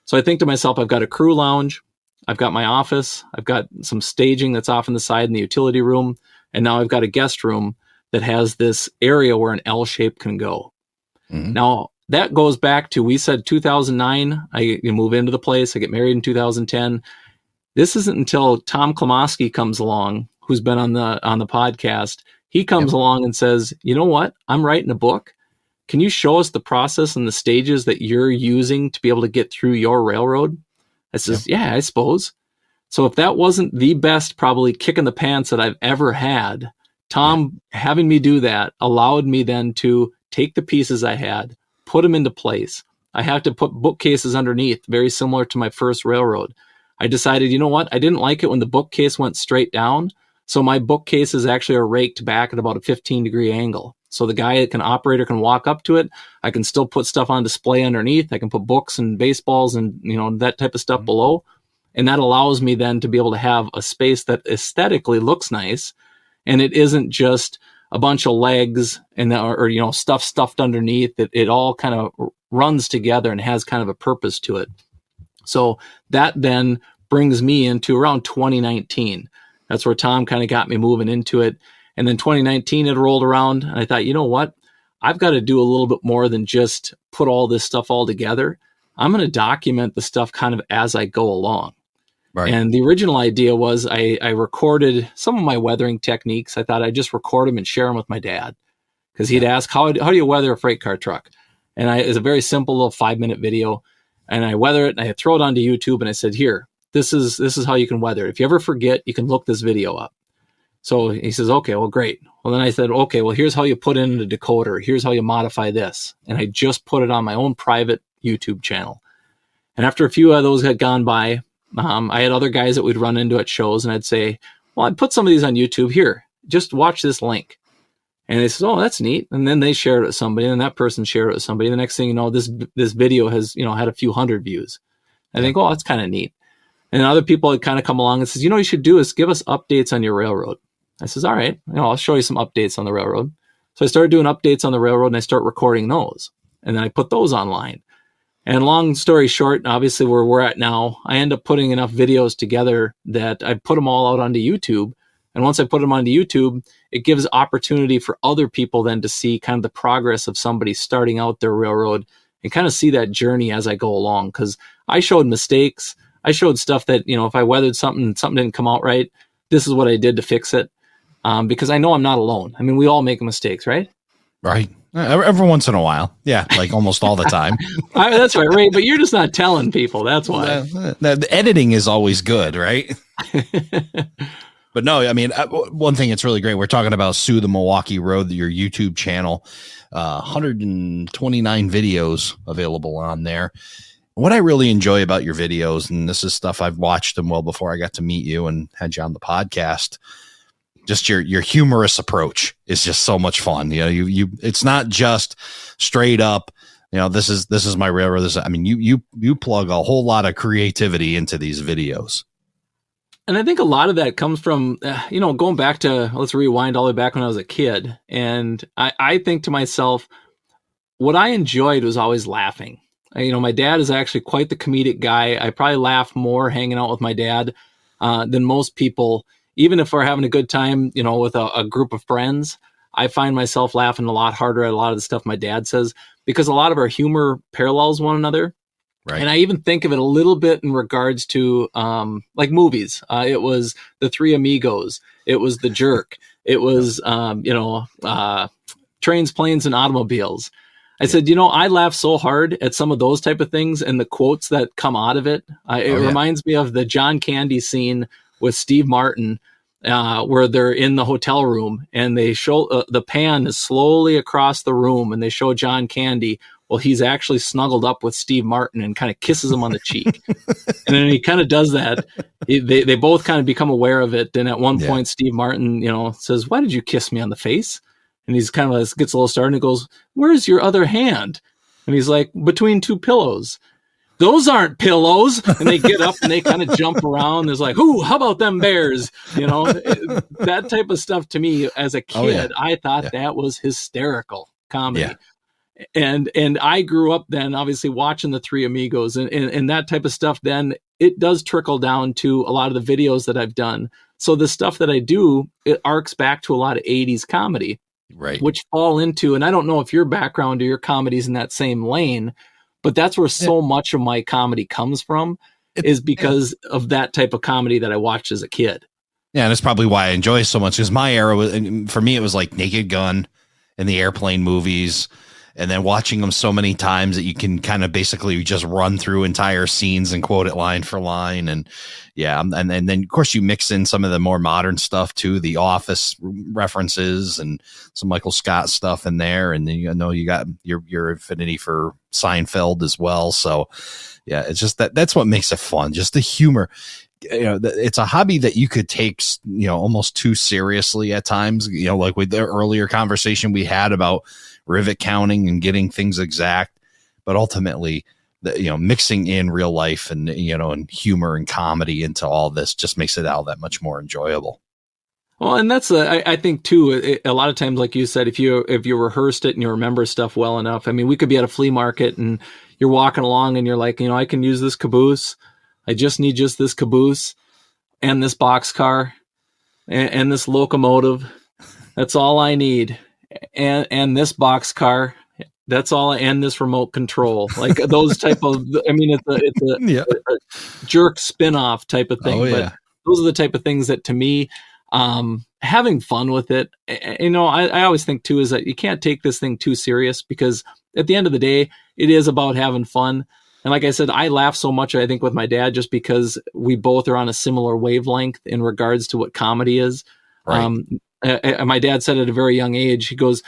So I think to myself, I've got a crew lounge. I've got my office. I've got some staging that's off in the side in the utility room. And now I've got a guest room that has this area where an L shape can go. Mm-hmm. Now, that goes back to, we said 2009, I move into the place. I get married in 2010. This isn't until Tom Klomoski comes along, who's been on the podcast. He comes along and says, you know what? I'm writing a book. Can you show us the process and the stages that you're using to be able to get through your railroad? I says, yeah, I suppose. So if that wasn't the best, probably kick in the pants that I've ever had, Tom having me do that allowed me then to take the pieces I had, put them into place. I have to put bookcases underneath, very similar to my first railroad. I decided, you know what? I didn't like it when the bookcase went straight down. So my bookcases actually are raked back at about a 15-degree angle. So the operator can walk up to it. I can still put stuff on display underneath. I can put books and baseballs and, that type of stuff below. And that allows me then to be able to have a space that aesthetically looks nice. And it isn't just a bunch of legs and or stuff stuffed underneath. It all kind of runs together and has kind of a purpose to it. So that then brings me into around 2019. That's where Tom kind of got me moving into it. And then 2019 it rolled around, and I thought, you know what? I've got to do a little bit more than just put all this stuff all together. I'm going to document the stuff kind of as I go along. Right. And the original idea was I recorded some of my weathering techniques. I thought I'd just record them and share them with my dad, because he'd ask, how do you weather a freight car truck? And it's a very simple little 5-minute video. And I weather it, and I throw it onto YouTube, and I said, here, this is how you can weather it. If you ever forget, you can look this video up. So he says, okay, well, great. Well, then I said, okay, well, here's how you put in a decoder. Here's how you modify this. And I just put it on my own private YouTube channel. And after a few of those had gone by, I had other guys that we'd run into at shows, and I'd say, well, I'd put some of these on YouTube. Here, just watch this link. And they said, oh, that's neat. And then they shared it with somebody, and that person shared it with somebody. The next thing you know, this video has, had a few hundred views. I think, oh, that's kind of neat. And other people had kind of come along and says, you should do is give us updates on your railroad. I says, all right, I'll show you some updates on the railroad. So I started doing updates on the railroad, and I start recording those. And then I put those online. And long story short, obviously where we're at now, I end up putting enough videos together that I put them all out onto YouTube. And once I put them onto YouTube, it gives opportunity for other people then to see kind of the progress of somebody starting out their railroad and kind of see that journey as I go along. Because I showed mistakes. I showed stuff that, if I weathered something and something didn't come out right, this is what I did to fix it. Because I know I'm not alone. I mean, we all make mistakes, right? Right. Every once in a while. Yeah. Like almost all the time. That's right, Ray. But you're just not telling people. That's why. The editing is always good, right? But no, I mean, one thing that's really great. We're talking about SOO the Milwaukee Road, your YouTube channel, 129 videos available on there. What I really enjoy about your videos, and this is stuff I've watched them well before I got to meet you and had you on the podcast, just your humorous approach is just so much fun. It's not just straight up, this is my railroad. You plug a whole lot of creativity into these videos. And I think a lot of that comes from, going back to, let's rewind all the way back when I was a kid. And I think to myself, what I enjoyed was always laughing. My dad is actually quite the comedic guy. I probably laugh more hanging out with my dad than most people. Even if we're having a good time, with a group of friends, I find myself laughing a lot harder at a lot of the stuff my dad says, because a lot of our humor parallels one another. Right. And I even think of it a little bit in regards to like movies. It was The Three Amigos. It was The Jerk. It was, Trains, Planes, and Automobiles. I said, I laugh so hard at some of those type of things and the quotes that come out of it. It reminds me of the John Candy scene with Steve Martin, where they're in the hotel room and they show the pan is slowly across the room and they show John Candy. Well, he's actually snuggled up with Steve Martin and kind of kisses him on the cheek. And then he kind of does that. They both kind of become aware of it. And at one point, Steve Martin, says, "Why did you kiss me on the face?" And he's kind of gets a little started and he goes, "Where's your other hand?" And he's like, "Between two pillows." "Those aren't pillows." And they get up and they kind of jump around. There's like, "Ooh, how about them bears?" That type of stuff to me as a kid, I thought that was hysterical comedy. Yeah. And I grew up then obviously watching The Three Amigos and that type of stuff. Then it does trickle down to a lot of the videos that I've done. So the stuff that I do, it arcs back to a lot of 80s comedy, right? Which fall into, and I don't know if your background or your comedy's in that same lane, but that's where so much of my comedy comes from, is because of that type of comedy that I watched as a kid. Yeah. And that's probably why I enjoy it so much, because my era was, for me, it was like Naked Gun and the airplane movies. And then watching them so many times that you can kind of basically just run through entire scenes and quote it line for line. And and then of course you mix in some of the more modern stuff too, the Office references and some Michael Scott stuff in there. And then you got your affinity for Seinfeld as well. So yeah, it's just that's what makes it fun. Just the humor. It's a hobby that you could take, almost too seriously at times, like with the earlier conversation we had about rivet counting and getting things exact, but ultimately mixing in real life and and humor and comedy into all this just makes it all that much more enjoyable. Well, and that's I think too. A lot of times, like you said, if you rehearsed it and you remember stuff well enough, I mean, we could be at a flea market and you're walking along and you're like, I can use this caboose. I just need this caboose and this boxcar and this locomotive. That's all I need. And this boxcar. That's all. And this remote control, like those type of. I mean, it's a jerk spin-off type of thing. But those are the type of things that, to me, having fun with it. I always think too is that you can't take this thing too serious, because at the end of the day, it is about having fun. And like I said, I laugh so much, I think, with my dad, just because we both are on a similar wavelength in regards to what comedy is. Right. My dad said at a very young age, he goes,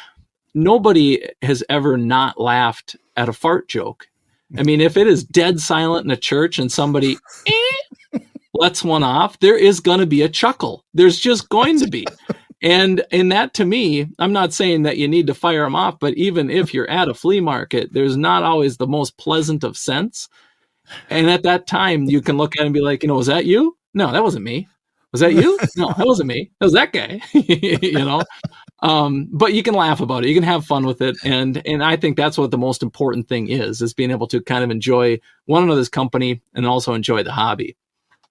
nobody has ever not laughed at a fart joke. I mean, if it is dead silent in a church and somebody lets one off, there is going to be a chuckle. There's just going to be. And in that, to me, I'm not saying that you need to fire them off, but even if you're at a flea market, there's not always the most pleasant of scents. And at that time, you can look at it and be like, was that you? No, that wasn't me. Was that you? No, that wasn't me. That was that guy. But you can laugh about it. You can have fun with it. And I think that's what the most important thing is being able to kind of enjoy one another's company and also enjoy the hobby.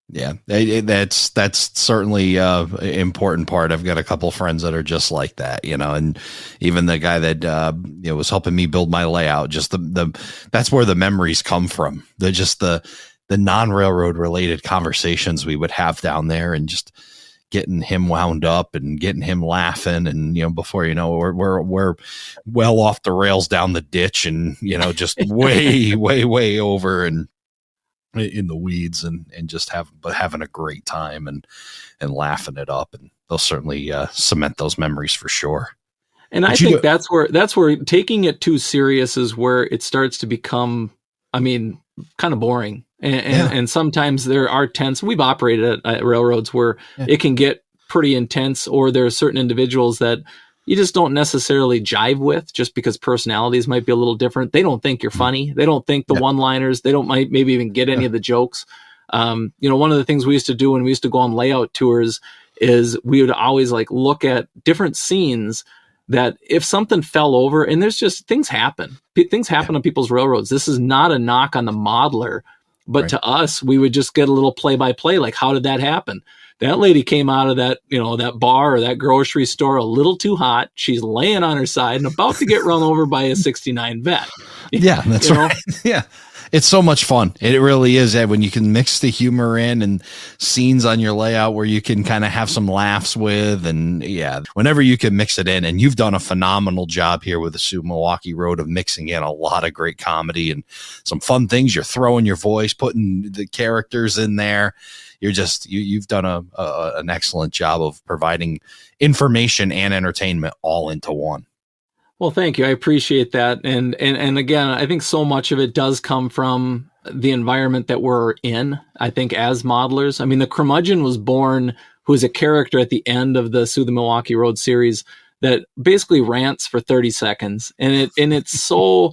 Yeah, that's certainly an important part. I've got a couple of friends that are just like that, and even the guy that was helping me build my layout. Just the that's where the memories come from. The non-railroad related conversations we would have down there, and just getting him wound up and getting him laughing, and before we're well off the rails down the ditch, and just way over and in the weeds, and just having a great time and laughing it up. And they'll certainly cement those memories for sure. And I think that's where taking it too serious is where it starts to become, kind of boring. And sometimes there are tense. We've operated at railroads where it can get pretty intense, or there are certain individuals that you just don't necessarily jive with, just because personalities might be a little different. They don't think you're funny. They don't think the one-liners. They don't maybe even get any of the jokes. One of the things we used to do when we used to go on layout tours is we would always look at different scenes that if something fell over, and there's just things happen. Things happen on people's railroads. This is not a knock on the modeler, but to us, we would just get a little play-by-play, like, how did that happen? That lady came out of that, that bar or that grocery store a little too hot. She's laying on her side and about to get run over by a 69 vet. Yeah, that's right. Yeah. It's so much fun. It really is, Ed, when you can mix the humor in and scenes on your layout where you can kind of have some laughs with. And whenever you can mix it in, and you've done a phenomenal job here with the SOO Milwaukee Road of mixing in a lot of great comedy and some fun things. You're throwing your voice, putting the characters in there. You've done an excellent job of providing information and entertainment all into one. Well, thank you. I appreciate that. And again, I think so much of it does come from the environment that we're in, I think, as modelers. I mean, the curmudgeon was born, who is a character at the end of the SOO Milwaukee Road series that basically rants for 30 seconds. And it's so,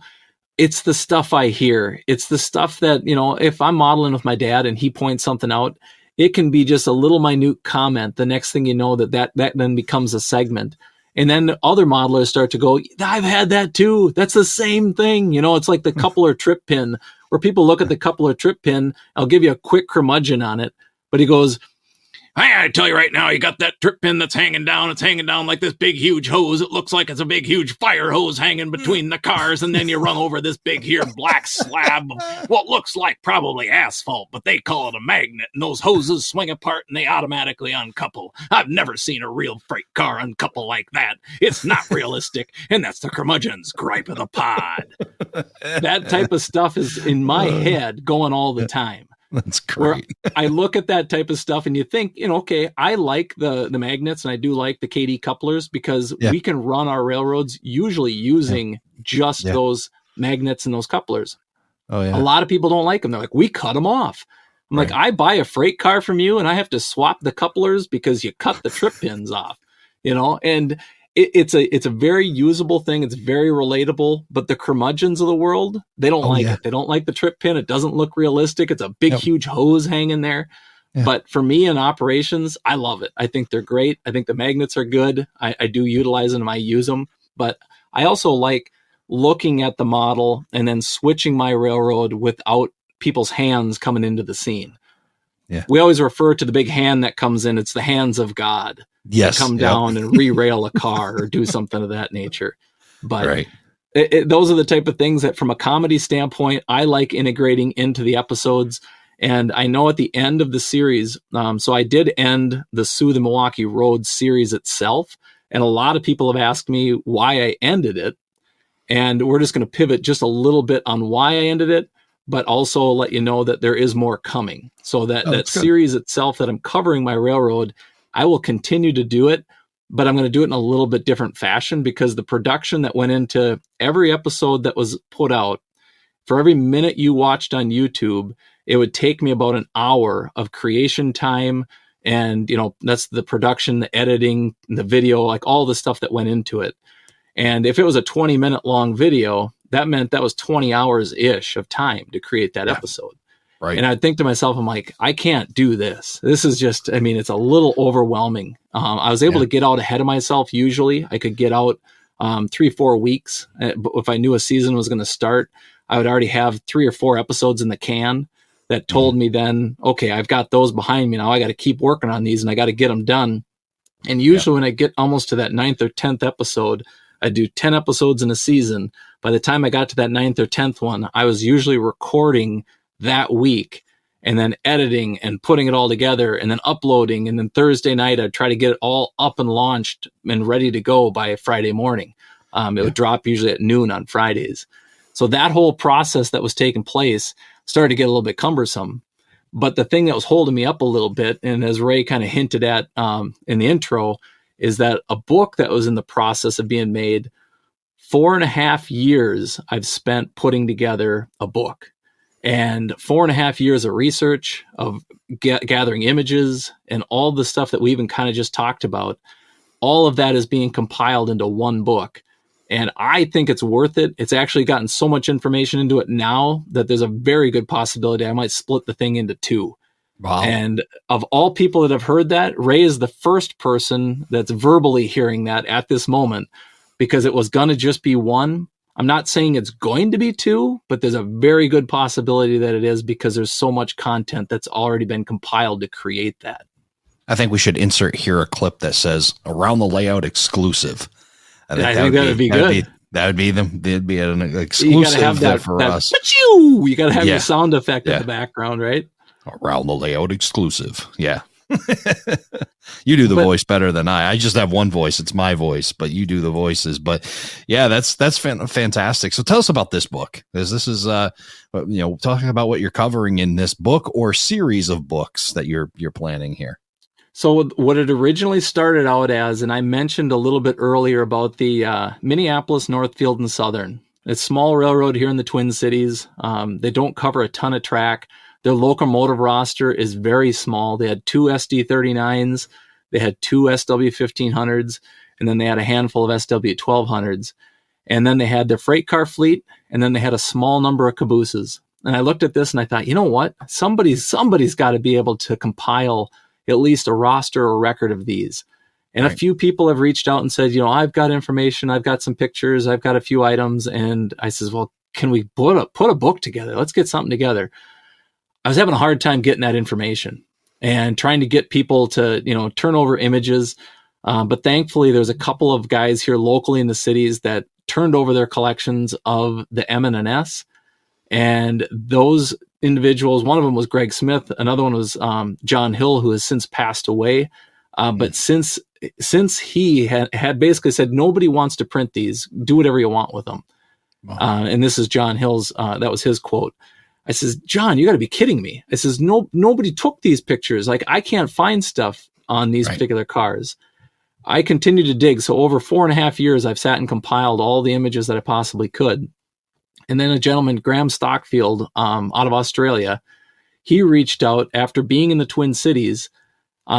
it's the stuff I hear. It's the stuff that, if I'm modeling with my dad and he points something out, it can be just a little minute comment. The next thing you know, that then becomes a segment. And then other modelers start to go, I've had that too. That's the same thing. It's like the coupler trip pin, where people look at the coupler trip pin. I'll give you a quick curmudgeon on it. But he goes, I tell you right now, you got that trip pin that's hanging down. It's hanging down like this big, huge hose. It looks like it's a big, huge fire hose hanging between the cars. And then you run over this big, here, black slab of what looks like probably asphalt, but they call it a magnet. And those hoses swing apart and they automatically uncouple. I've never seen a real freight car uncouple like that. It's not realistic. And that's the curmudgeon's gripe of the pod. That type of stuff is in my head going all the time. That's great. I look at that type of stuff and you think, okay, I like the magnets, and I do like the KD couplers, because we can run our railroads usually using just those magnets and those couplers. Oh, yeah. A lot of people don't like them. They're like, we cut them off. I'm like, I buy a freight car from you and I have to swap the couplers because you cut the trip pins off, and it's a very usable thing. It's very relatable, but the curmudgeons of the world, they don't like it. They don't like the trip pin. It doesn't look realistic. It's a big, huge hose hanging there. Yeah. But for me in operations, I love it. I think they're great. I think the magnets are good. I do utilize them. I use them. But I also like looking at the model and then switching my railroad without people's hands coming into the scene. Yeah. We always refer to the big hand that comes in. It's the hands of God. Yes. Come down and re-rail a car or do something of that nature. But right. Those are the type of things that from a comedy standpoint, I like integrating into the episodes. And I know at the end of the series, so I did end the SOO Milwaukee Road series itself. And a lot of people have asked me why I ended it. And we're just going to pivot just a little bit on why I ended it, but also let you know that there is more coming. So that series itself that I'm covering my railroad, I will continue to do it, but I'm going to do it in a little bit different fashion because the production that went into every episode that was put out, for every minute you watched on YouTube, it would take me about an hour of creation time. And, that's the production, the editing, the video, like all the stuff that went into it. And if it was a 20-minute long video, that meant that was 20 hours ish of time to create that episode. Right. And I'd think to myself, I'm like, I can't do this. This is just, it's a little overwhelming. I was able to get out ahead of myself. Usually I could get out 3-4 weeks. But if I knew a season was going to start, I would already have 3 or 4 episodes in the can that told me then, okay, I've got those behind me. Now I got to keep working on these and I got to get them done. And usually when I get almost to that 9th or 10th episode, I do 10 episodes in a season. By the time I got to that 9th or 10th one, I was usually recording that week and then editing and putting it all together and then uploading. And then Thursday night, I'd try to get it all up and launched and ready to go by Friday morning. It would drop usually at noon on Fridays. So that whole process that was taking place started to get a little bit cumbersome. But the thing that was holding me up a little bit, and as Ray kind of hinted at in the intro, is that a book that was in the process of being made, 4.5 years I've spent putting together a book. And 4.5 years of research, of gathering images, and all the stuff that we even kind of just talked about, all of that is being compiled into one book. And I think it's worth it. It's actually gotten so much information into it now that there's a very good possibility I might split the thing into 2. Wow. And of all people that have heard that, Ray is the first person that's verbally hearing that at this moment, because it was going to just be 1. I'm not saying it's going to be 2, but there's a very good possibility that it is because there's so much content that's already been compiled to create that. I think we should insert here a clip that says "Around the Layout exclusive." I think that would be good. That'd be an exclusive for us. You got to have your sound effect in the background, right? Around the Layout exclusive. Yeah. You do the voice better than I just have one voice. It's my voice, but you do the voices. But yeah, that's fantastic. So tell us about this book, because this is, talking about what you're covering in this book or series of books that you're planning here. So what it originally started out as, and I mentioned a little bit earlier about the Minneapolis, Northfield, and Southern. It's a small railroad here in the Twin Cities. They don't cover a ton of track. Their locomotive roster is very small. They had 2 SD39s, they had 2 SW1500s, and then they had a handful of SW1200s. And then they had their freight car fleet, and then they had a small number of cabooses. And I looked at this and I thought, you know what? Somebody's got to be able to compile at least a roster or record of these. And a few people have reached out and said, I've got information, I've got some pictures, I've got a few items. And I says, well, can we put a book together? Let's get something together. I was having a hard time getting that information and trying to get people to, turn over images. But thankfully, there's a couple of guys here locally in the cities that turned over their collections of the M&NS. And those individuals, one of them was Greg Smith. Another one was John Hill, who has since passed away. But since he had basically said, nobody wants to print these, do whatever you want with them. Wow. And this is John Hill's, that was his quote. I says, John, you got to be kidding me. I says, nobody took these pictures. Like, I can't find stuff on these particular cars. I continue to dig. So over 4.5 years, I've sat and compiled all the images that I possibly could. And then a gentleman, Graham Stockfield, out of Australia, he reached out after being in the Twin Cities.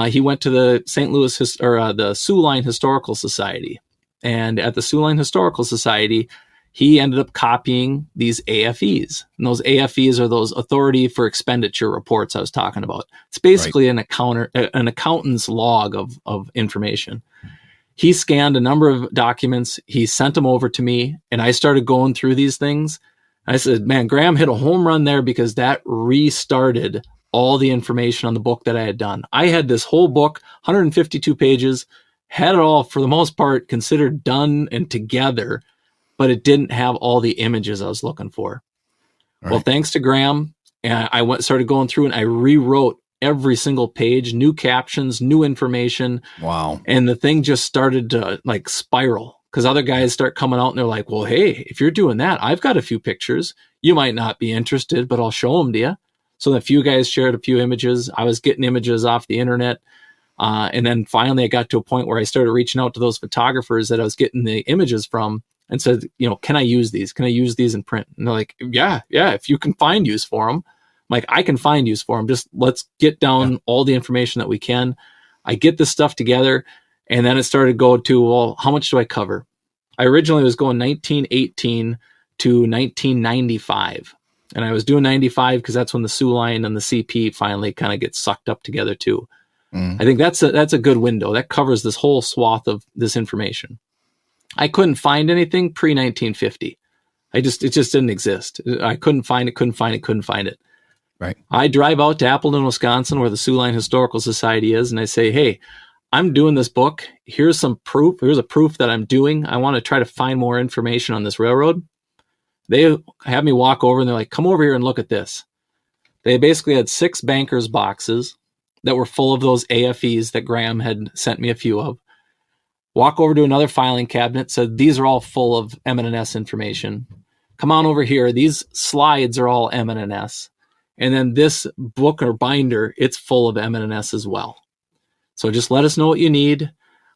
He went to the St. Louis the Soo Line Historical Society. And at the Soo Line Historical Society, he ended up copying these AFEs. And those AFEs are those Authority for Expenditure reports I was talking about. It's basically an accountant's log of information. He scanned a number of documents. He sent them over to me, and I started going through these things. I said, man, Graham hit a home run there, because that restarted all the information on the book that I had done. I had this whole book, 152 pages, had it all, for the most part, considered done and together, but it didn't have all the images I was looking for. Right. Well, thanks to Graham, I started going through and I rewrote every single page, new captions, new information. Wow. And the thing just started to like spiral, because other guys start coming out and they're like, well, hey, if you're doing that, I've got a few pictures. You might not be interested, but I'll show them to you. So a few guys shared a few images. I was getting images off the internet. And then finally I got to a point where I started reaching out to those photographers that I was getting the images from and said, can I use these? Can I use these in print? And they're like, yeah, if you can find use for them. I'm like, I can find use for them. Just let's get down all the information that we can. I get this stuff together. And then it started to go to, well, how much do I cover? I originally was going 1918 to 1995. And I was doing 95 because that's when the SOO line and the CP finally kind of get sucked up together too. I think that's a good window. That covers this whole swath of this information. I couldn't find anything pre-1950. It just didn't exist. I couldn't find it. Right. I drive out to Appleton, Wisconsin, where the SOO Line Historical Society is, and I say, hey, I'm doing this book. Here's some proof. Here's a proof that I'm doing. I want to try to find more information on this railroad. They have me walk over, and they're like, come over here and look at this. They basically had 6 bankers' boxes that were full of those AFEs that Graham had sent me a few of. Walk over to another filing cabinet, said, these are all full of M&S information. Come on over here. These slides are all M&S. And then this book or binder, it's full of M&S as well. So just let us know what you need.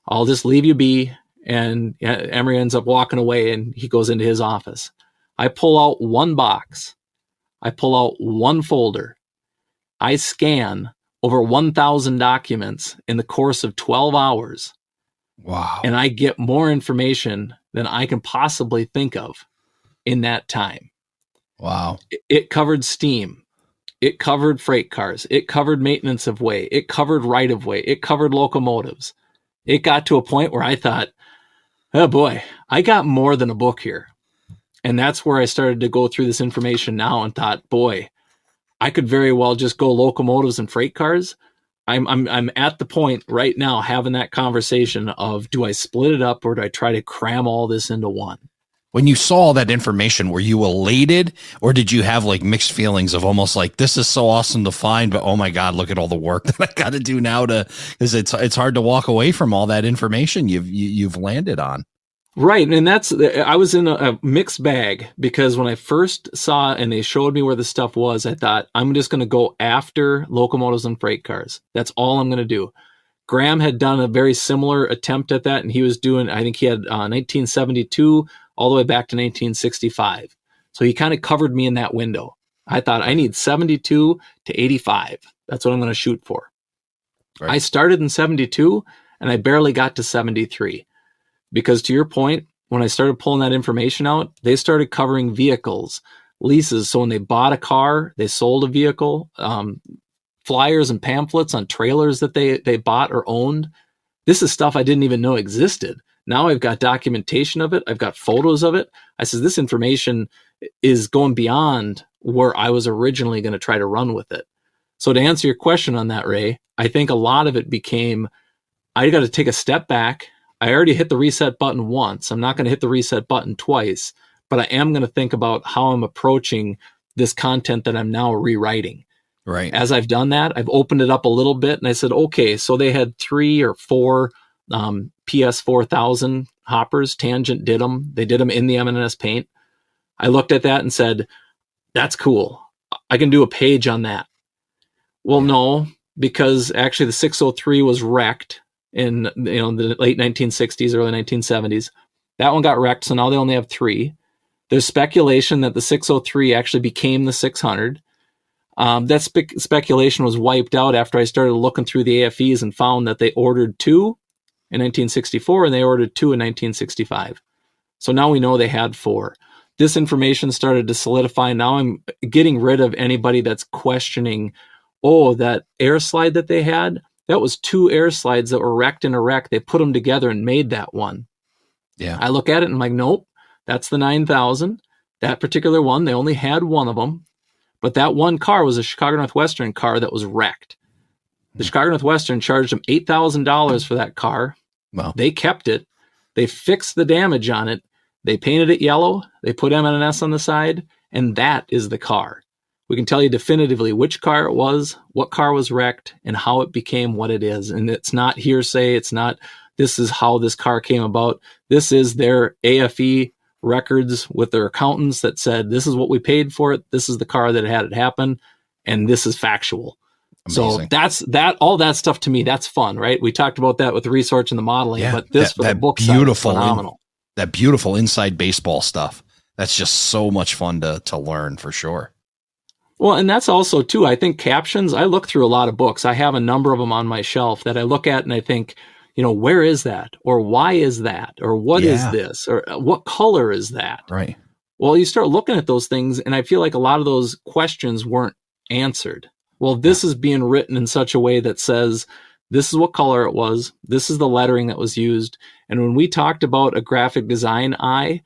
I'll just leave you be. And Emery ends up walking away, and he goes into his office. I pull out one box. I pull out one folder. I scan over 1,000 documents in the course of 12 hours. Wow. And I get more information than I can possibly think of in that time. Wow. It covered steam. It covered freight cars. It covered maintenance of way. It covered right of way. It covered locomotives. It got to a point where I thought, oh boy, I got more than a book here. And that's where I started to go through this information now and thought, boy, I could very well just go locomotives and freight cars. I'm at the point right now having that conversation of, do I split it up or do I try to cram all this into one? When you saw all that information, were you elated, or did you have like mixed feelings of almost like, this is so awesome to find, but oh my God, look at all the work that I got to do now because it's hard to walk away from all that information you've landed on. Right. And I was in a mixed bag, because when I first saw and they showed me where the stuff was, I thought, I'm just going to go after locomotives and freight cars. That's all I'm going to do. Graham had done a very similar attempt at that, and he was doing, I think he had 1972 all the way back to 1965. So he kind of covered me in that window. I thought, I need 72 to 85. That's what I'm going to shoot for. Right. I started in 72 and I barely got to 73. Because to your point, when I started pulling that information out, they started covering vehicles, leases. So when they bought a car, they sold a vehicle, flyers and pamphlets on trailers that they bought or owned. This is stuff I didn't even know existed. Now I've got documentation of it. I've got photos of it. I said, this information is going beyond where I was originally going to try to run with it. So to answer your question on that, Ray, I think a lot of it became, I got to take a step back. I already hit the reset button once. I'm not going to hit the reset button twice, but I am going to think about how I'm approaching this content that I'm now rewriting. Right. As I've done that, I've opened it up a little bit and I said, okay, so they had 3 or 4 PS 4000 hoppers. Tangent did them. They did them in the M&S paint. I looked at that and said, that's cool. I can do a page on that. Well, no, because actually the 603 was wrecked in the late 1960s, early 1970s. That one got wrecked, so now they only have 3. There's speculation that the 603 actually became the 600. That speculation was wiped out after I started looking through the AFEs and found that they ordered 2 in 1964 and they ordered 2 in 1965. So now we know they had 4. this information started to solidify. Now I'm getting rid of anybody that's questioning, oh, that air slide that they had, that was 2 air slides that were wrecked in a wreck. They put them together and made that one. Yeah. I look at it and I'm like, nope, that's the 9000. That particular one, they only had one of them. But that one car was a Chicago Northwestern car that was wrecked. The Chicago Northwestern charged them $8,000 for that car. Wow. They kept it. They fixed the damage on it. They painted it yellow. They put M&S on the side, and that is the car. We can tell you definitively which car it was, what car was wrecked, and how it became what it is. And it's not hearsay. It's not, this is how this car came about. This is their AFE records with their accountants that said, this is what we paid for it. This is the car that had it happen. And this is factual. Amazing. So all that stuff to me, that's fun, right? We talked about that with the research and the modeling, but this for the book side is phenomenal. That beautiful inside baseball stuff. That's just so much fun to learn for sure. Well, and that's also too, I think captions, I look through a lot of books. I have a number of them on my shelf that I look at and I think, where is that? Or why is that? Or what is this? Or what color is that? Right. Well, you start looking at those things and I feel like a lot of those questions weren't answered. Well, this is being written in such a way that says, this is what color it was. This is the lettering that was used. And when we talked about a graphic design eye,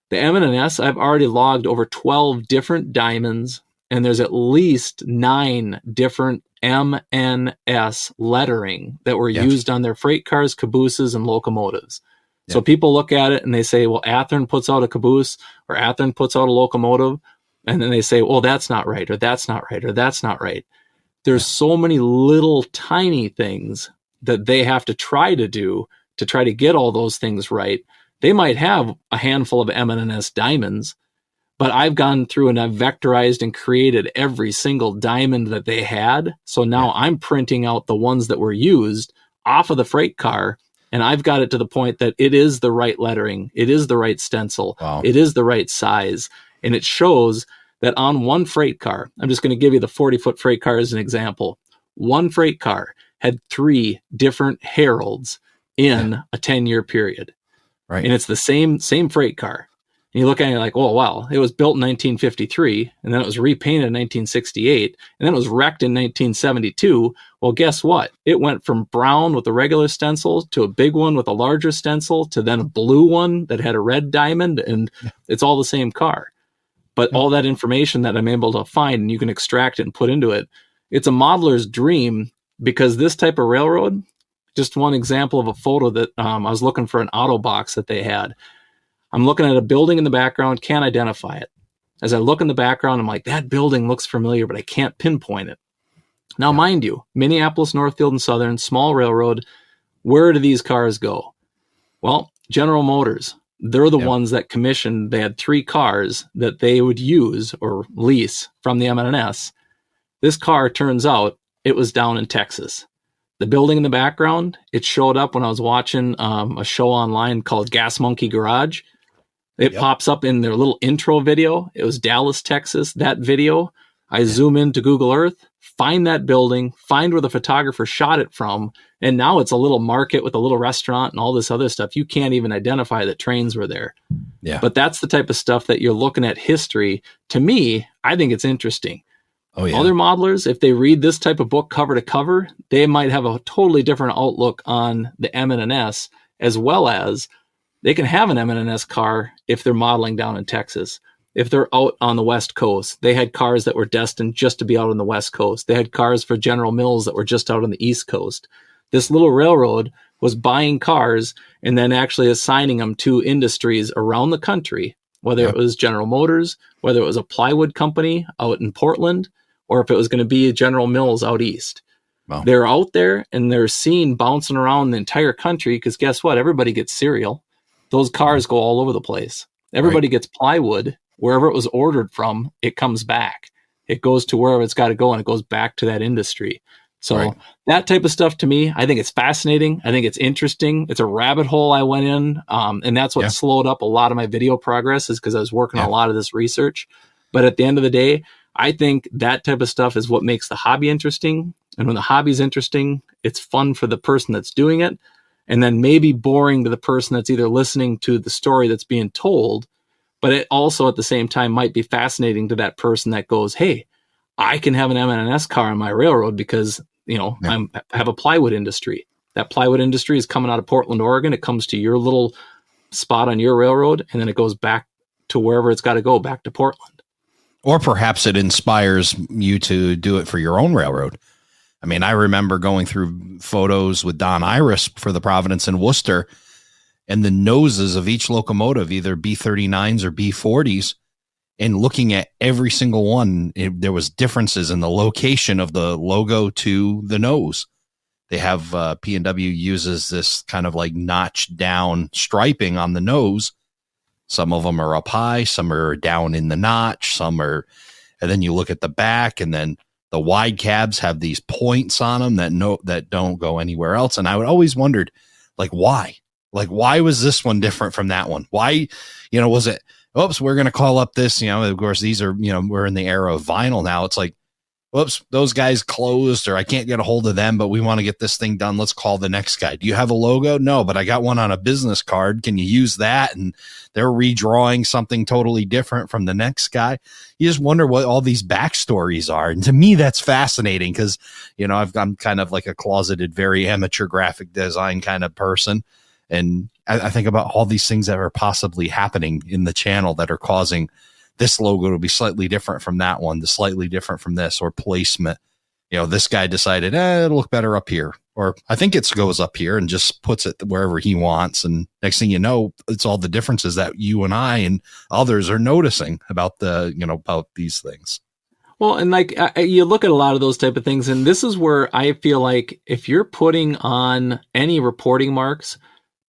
the M&S, I've already logged over 12 different diamonds, and there's at least 9 different M&S lettering that were used on their freight cars, cabooses, and locomotives. So people look at it and they say, well, Athearn puts out a caboose or Athearn puts out a locomotive. And then they say, well, that's not right, or that's not right, or that's not right. There's so many little tiny things that they have to try to do to try to get all those things right. They might have a handful of M&S diamonds, but I've gone through and I've vectorized and created every single diamond that they had. So now I'm printing out the ones that were used off of the freight car, and I've got it to the point that it is the right lettering. It is the right stencil. Wow. It is the right size. And it shows that on one freight car, I'm just going to give you the 40-foot freight car as an example. One freight car had 3 different heralds in a 10-year period. Right. And it's the same freight car. And you look at it like, oh, wow, it was built in 1953, and then it was repainted in 1968, and then it was wrecked in 1972. Well, guess what? It went from brown with a regular stencil to a big one with a larger stencil to then a blue one that had a red diamond, and it's all the same car. But all that information that I'm able to find and you can extract it and put into it, it's a modeler's dream, because this type of railroad, just one example of a photo that I was looking for an auto box that they had. I'm looking at a building in the background, can't identify it. As I look in the background, I'm like, that building looks familiar, but I can't pinpoint it. Now, mind you, Minneapolis, Northfield, and Southern, small railroad, where do these cars go? Well, General Motors. They're the ones that commissioned. They had 3 cars that they would use or lease from the M&S. This car, turns out, it was down in Texas. The building in the background, it showed up when I was watching a show online called Gas Monkey Garage. It pops up in their little intro video. It was Dallas, Texas, that video. I zoom into Google Earth, find that building, find where the photographer shot it from, and now it's a little market with a little restaurant and all this other stuff. You can't even identify that trains were there. Yeah. But that's the type of stuff that you're looking at history. To me, I think it's interesting. Oh, yeah. Other modelers, if they read this type of book cover to cover, they might have a totally different outlook on the M&S, as well as they can have an M&S car if they're modeling down in Texas. If they're out on the West Coast, they had cars that were destined just to be out on the West Coast. They had cars for General Mills that were just out on the East Coast. This little railroad was buying cars and then actually assigning them to industries around the country, whether it was General Motors, whether it was a plywood company out in Portland, or if it was going to be General Mills out east. Wow. They're out there and they're seen bouncing around the entire country because guess what? Everybody gets cereal. Those cars go all over the place. Everybody gets plywood. Wherever it was ordered from, it comes back. It goes to wherever it's got to go, and it goes back to that industry. So that type of stuff, to me, I think it's fascinating. I think it's interesting. It's a rabbit hole I went in, and that's what slowed up a lot of my video progress, is because I was working on a lot of this research. But at the end of the day, I think that type of stuff is what makes the hobby interesting. And when the hobby's interesting, it's fun for the person that's doing it, and then maybe boring to the person that's either listening to the story that's being told. But it also at the same time might be fascinating to that person that goes, hey, I can have an M&S car on my railroad because, I have a plywood industry. That plywood industry is coming out of Portland, Oregon. It comes to your little spot on your railroad, and then it goes back to wherever it's got to go, back to Portland. Or perhaps it inspires you to do it for your own railroad. I mean, I remember going through photos with Don Iris for the Providence and Worcester, and the noses of each locomotive, either B39s or B40s, and looking at every single one, there was differences in the location of the logo to the nose. They have P&W uses this kind of like notched down striping on the nose. Some of them are up high, some are down in the notch, some are, and then you look at the back, and then the wide cabs have these points on them that don't go anywhere else. And I would always wondered, like, why? Like, why was this one different from that one? Why, was it, oops, we're going to call up this, of course, these are, we're in the era of vinyl now. It's like, whoops, those guys closed, or I can't get a hold of them, but we want to get this thing done. Let's call the next guy. Do you have a logo? No, but I got one on a business card. Can you use that? And they're redrawing something totally different from the next guy. You just wonder what all these backstories are. And to me, that's fascinating because, I'm kind of like a closeted, very amateur graphic design kind of person. And I think about all these things that are possibly happening in the channel that are causing this logo to be slightly different from that one, the slightly different from this, or placement. This guy decided, it'll look better up here. Or I think it goes up here and just puts it wherever he wants. And next thing you know, it's all the differences that you and I and others are noticing about about these things. Well, and like you look at a lot of those type of things, and this is where I feel like if you're putting on any reporting marks,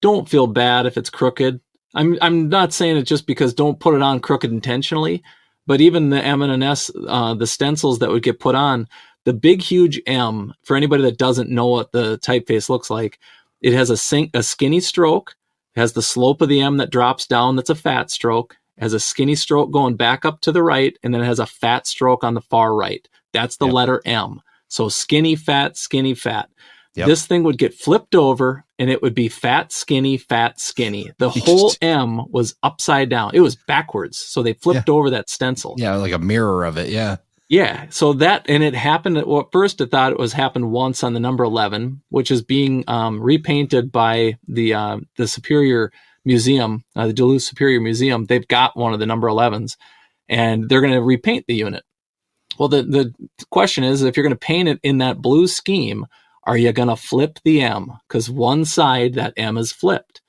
don't feel bad if it's crooked. I'm not saying it just because don't put it on crooked intentionally, but even the M&S, the stencils that would get put on, the big, huge M, for anybody that doesn't know what the typeface looks like, it has a skinny stroke, it has the slope of the M that drops down, that's a fat stroke, it has a skinny stroke going back up to the right, and then it has a fat stroke on the far right. That's the letter M. So skinny, fat, skinny, fat. Yep. This thing would get flipped over and it would be fat, skinny, fat, skinny. The whole M was upside down. It was backwards. So they flipped over that stencil. Yeah, like a mirror of it. Yeah. Yeah. So and it happened, at first I thought it was happened once on the number 11, which is being repainted by the Superior Museum, the Duluth Superior Museum. They've got one of the number 11s and they're going to repaint the unit. Well, the question is, if you're going to paint it in that blue scheme, are you going to flip the M? Because one side, that M is flipped.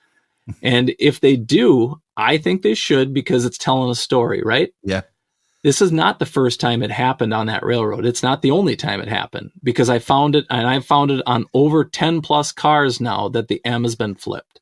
And if they do, I think they should, because it's telling a story, right? Yeah. This is not the first time it happened on that railroad. It's not the only time it happened, because I found it, and I've found it on over 10 plus cars now that the M has been flipped.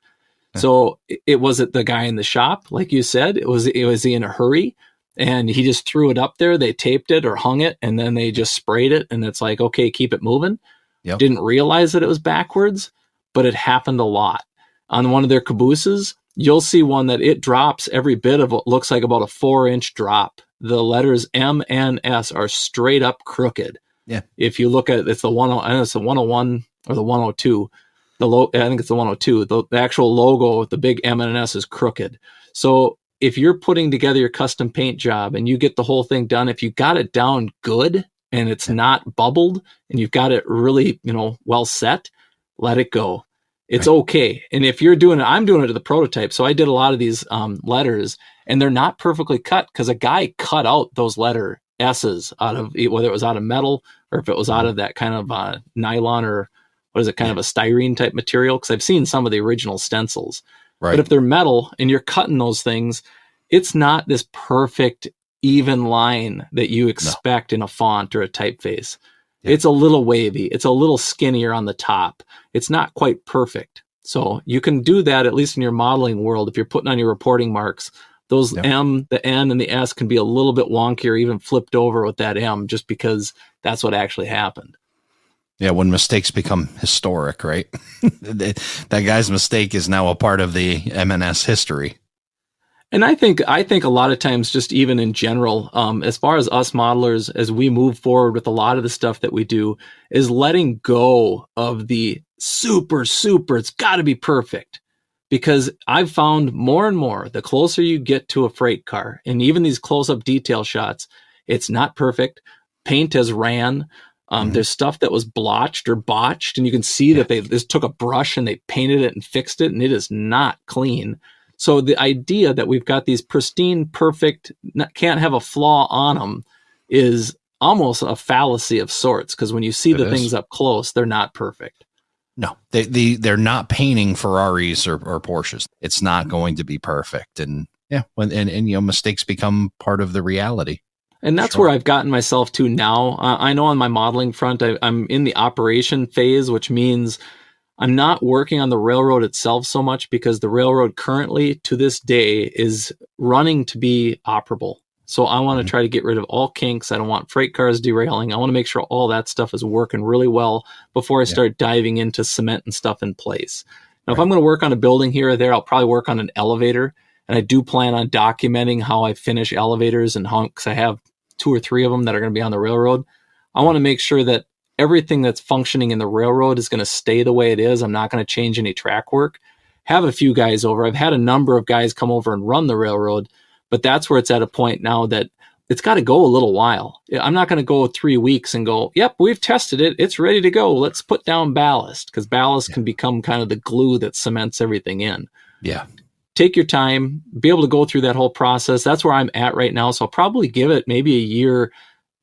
Yeah. So it wasn't the guy in the shop, like you said. It was he in a hurry, and he just threw it up there. They taped it or hung it, and then they just sprayed it, and it's like, okay, keep it moving. Yep. Didn't realize that it was backwards, but it happened a lot. On one of their cabooses, you'll see one that it drops every bit of what looks like about a 4-inch drop. The letters M and S are straight up crooked. Yeah. If you look at it, it's the 101 or the 102. I think it's the 102. The actual logo with the big M and an S is crooked. So if you're putting together your custom paint job and you get the whole thing done, if you got it down good, and it's not bubbled, and you've got it really, well set, let it go. It's okay. And if you're doing it, I'm doing it to the prototype. So I did a lot of these letters, and they're not perfectly cut because a guy cut out those letter S's out of, whether it was out of metal or if it was out of that kind of nylon, or what is it, kind of a styrene type material. Because I've seen some of the original stencils. Right. But if they're metal and you're cutting those things, it's not this perfect even line that you expect in a font or a typeface. Yeah. It's a little wavy. It's a little skinnier on the top. It's not quite perfect. So you can do that, at least in your modeling world. If you're putting on your reporting marks, those M, the N, and the S can be a little bit wonky or even flipped over with that M, just because that's what actually happened. Yeah, when mistakes become historic, right? That guy's mistake is now a part of the M&S history. And I think a lot of times, just even in general, as far as us modelers, as we move forward with a lot of the stuff that we do, is letting go of the super, it's got to be perfect. because I've found more and more, the closer you get to a freight car, and even these close-up detail shots, it's not perfect. Paint has ran. There's stuff that was blotched or botched, and you can see that they just took a brush and they painted it and fixed it, and it is not clean. So the idea that we've got these pristine, perfect, can't have a flaw on them is almost a fallacy of sorts, because when you see the things up close, they're not perfect. No, they're not painting Ferraris or Porsches. It's not going to be perfect. And mistakes become part of the reality. And that's where I've gotten myself to now. I know on my modeling front, I'm in the operation phase, which means I'm not working on the railroad itself so much, because the railroad currently to this day is running to be operable. So I want to try to get rid of all kinks. I don't want freight cars derailing. I want to make sure all that stuff is working really well before I start diving into cement and stuff in place. Now, if I'm going to work on a building here or there, I'll probably work on an elevator. And I do plan on documenting how I finish elevators, and how, because I have 2 or 3 of them that are going to be on the railroad. I want to make sure that everything that's functioning in the railroad is going to stay the way it is. I'm not going to change any track work. Have a few guys over. I've had a number of guys come over and run the railroad, but that's where it's at a point now that it's got to go a little while. I'm not going to go 3 weeks and go, yep, we've tested it. It's ready to go. Let's put down ballast, because ballast can become kind of the glue that cements everything in. Yeah. Take your time, be able to go through that whole process. That's where I'm at right now. So I'll probably give it maybe a year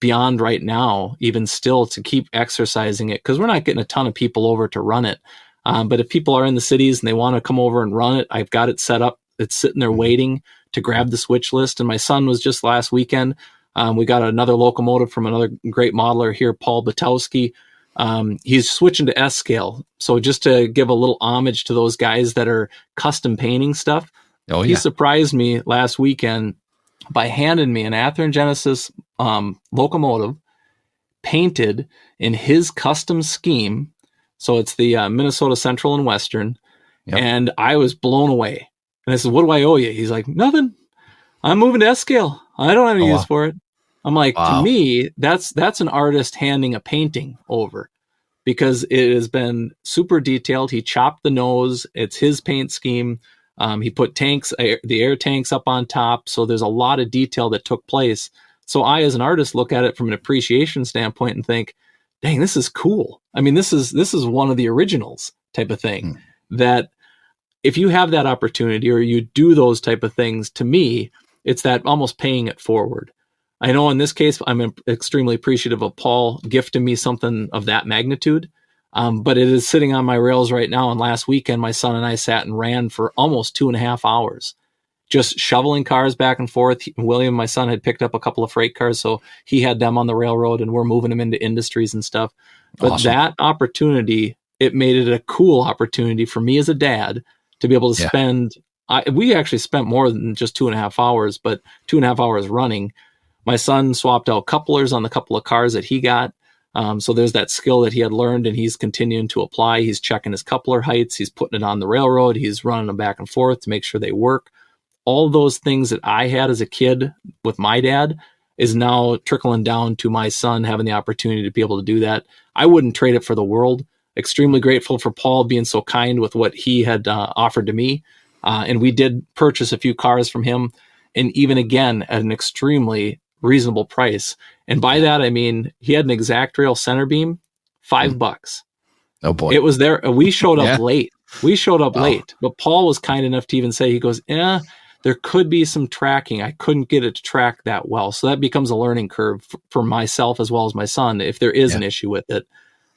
beyond right now, even still, to keep exercising it, because we're not getting a ton of people over to run it. But if people are in the cities and they want to come over and run it, I've got it set up. It's sitting there waiting to grab the switch list. And my son was just last weekend. We got another locomotive from another great modeler here, Paul Batowski. He's switching to S scale. So just to give a little homage to those guys that are custom painting stuff. He surprised me last weekend by handing me an Athearn Genesis locomotive painted in his custom scheme. So it's the Minnesota Central and Western. Yep. And I was blown away. And I said, what do I owe you? He's like, nothing. I'm moving to S scale. I don't have any use for it. I'm like, to me, that's an artist handing a painting over, because it has been super detailed. He chopped the nose. It's his paint scheme. He put the air tanks up on top. So there's a lot of detail that took place. So I, as an artist, look at it from an appreciation standpoint and think, dang, this is cool. I mean, this is one of the originals type of thing. That if you have that opportunity, or you do those type of things, to me, it's that almost paying it forward. I know in this case, I'm extremely appreciative of Paul gifting me something of that magnitude. But it is sitting on my rails right now. And last weekend, my son and I sat and ran for almost 2.5 hours, just shoveling cars back and forth. William, my son, had picked up a couple of freight cars, so he had them on the railroad, and we're moving them into industries and stuff. But that opportunity, it made it a cool opportunity for me as a dad to be able to spend. We actually spent more than just 2.5 hours, but 2.5 hours running. My son swapped out couplers on the couple of cars that he got. So there's that skill that he had learned, and he's continuing to apply. He's checking his coupler heights. He's putting it on the railroad. He's running them back and forth to make sure they work. All those things that I had as a kid with my dad is now trickling down to my son having the opportunity to be able to do that. I wouldn't trade it for the world. Extremely grateful for Paul being so kind with what he had offered to me. And we did purchase a few cars from him, and even again at an extremely reasonable price. And by that, I mean, he had an exact rail center beam, $5. Oh boy. It was there. We showed up late. Late, but Paul was kind enough to even say, he goes, there could be some tracking. I couldn't get it to track that well. So that becomes a learning curve for myself as well as my son, if there is an issue with it.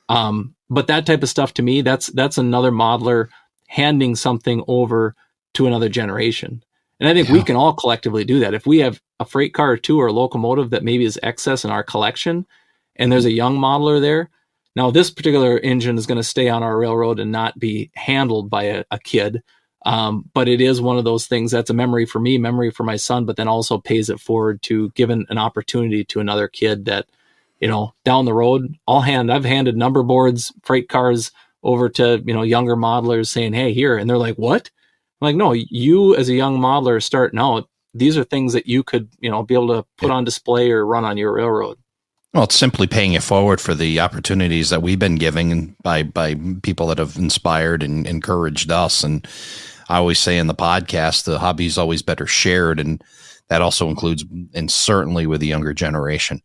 But that type of stuff, to me, that's another modeler handing something over to another generation. And I think we can all collectively do that. If we have a freight car or two or a locomotive that maybe is excess in our collection, and there's a young modeler there, now this particular engine is going to stay on our railroad and not be handled by a kid. But it is one of those things that's a memory for me, memory for my son, but then also pays it forward to giving an opportunity to another kid that, down the road, I've handed number boards, freight cars over to, younger modelers saying, hey, here. And they're like, what? I'm like, no, you as a young modeler starting out, these are things that you could, be able to put on display or run on your railroad. Well, it's simply paying it forward for the opportunities that we've been giving by people that have inspired and encouraged us. And I always say in the podcast, the hobby is always better shared. And that also includes, and certainly with the younger generation,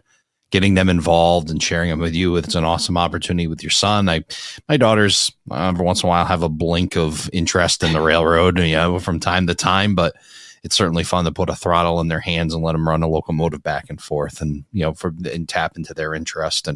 getting them involved and sharing them with you. It's an awesome opportunity with your son. My daughters, every once in a while, have a blink of interest in the railroad, from time to time, but it's certainly fun to put a throttle in their hands and let them run a locomotive back and forth and, and tap into their interest.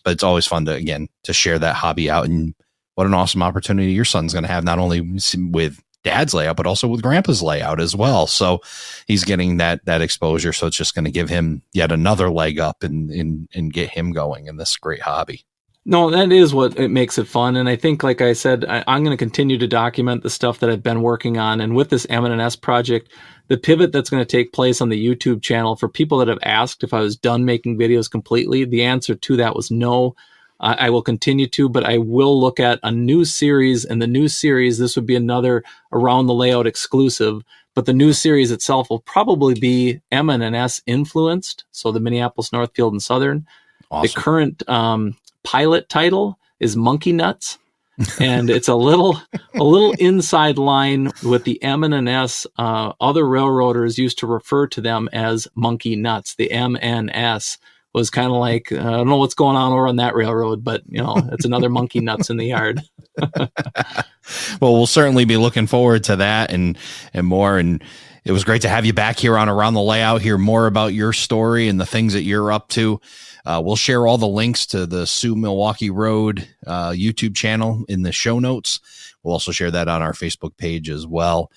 But it's always fun to share that hobby out. And what an awesome opportunity your son's going to have, not only with Dad's layout, but also with Grandpa's layout as well. So he's getting that exposure. So it's just going to give him yet another leg up and get him going in this great hobby. No, that is what it makes it fun. And I think, like I said, I'm going to continue to document the stuff that I've been working on. And with this M&S project, the pivot that's going to take place on the YouTube channel, for people that have asked if I was done making videos completely, the answer to that was no. I will continue to, but I will look at a new series, and the new series, this would be another Around the Layout exclusive, but the new series itself will probably be M&S influenced. So the Minneapolis, Northfield, and Southern. Awesome. The current pilot title is Monkey Nuts. And it's a little inside line with the M&S. Other railroaders used to refer to them as Monkey Nuts. The M&S was kind of like, I don't know what's going on over on that railroad, but it's another monkey nuts in the yard. Well, we'll certainly be looking forward to that and more. And it was great to have you back here on Around the Layout, hear more about your story and the things that you're up to. We'll share all the links to the SOO Milwaukee Road YouTube channel in the show notes. We'll also share that on our Facebook page as well.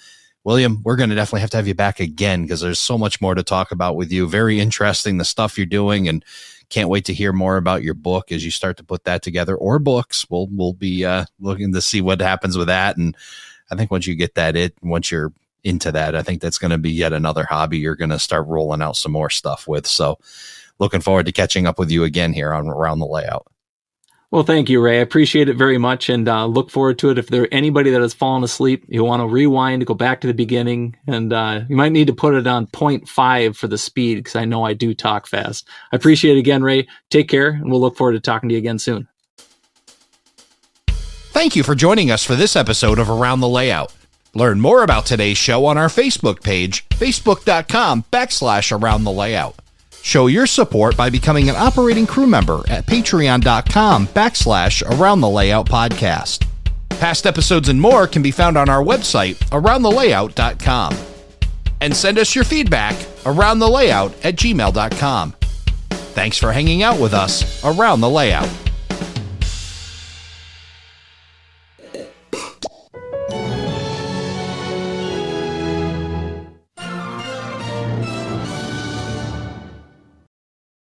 William, we're going to definitely have to have you back again because there's so much more to talk about with you. Very interesting, the stuff you're doing, and can't wait to hear more about your book as you start to put that together, or books. We'll be looking to see what happens with that. And I think once you get once you're into that, I think that's going to be yet another hobby you're going to start rolling out some more stuff with. So looking forward to catching up with you again here on Around the Layout. Well, thank you, Ray. I appreciate it very much, and look forward to it. If there's anybody that has fallen asleep, you want to rewind, go back to the beginning, and you might need to put it on 0.5 for the speed, because I know I do talk fast. I appreciate it again, Ray. Take care, and we'll look forward to talking to you again soon. Thank you for joining us for this episode of Around the Layout. Learn more about today's show on our Facebook page, facebook.com/Around the Layout. Show your support by becoming an operating crew member at patreon.com/Around the Layout podcast. Past episodes and more can be found on our website, aroundthelayout.com. And send us your feedback, aroundthelayout@gmail.com. Thanks for hanging out with us around the layout.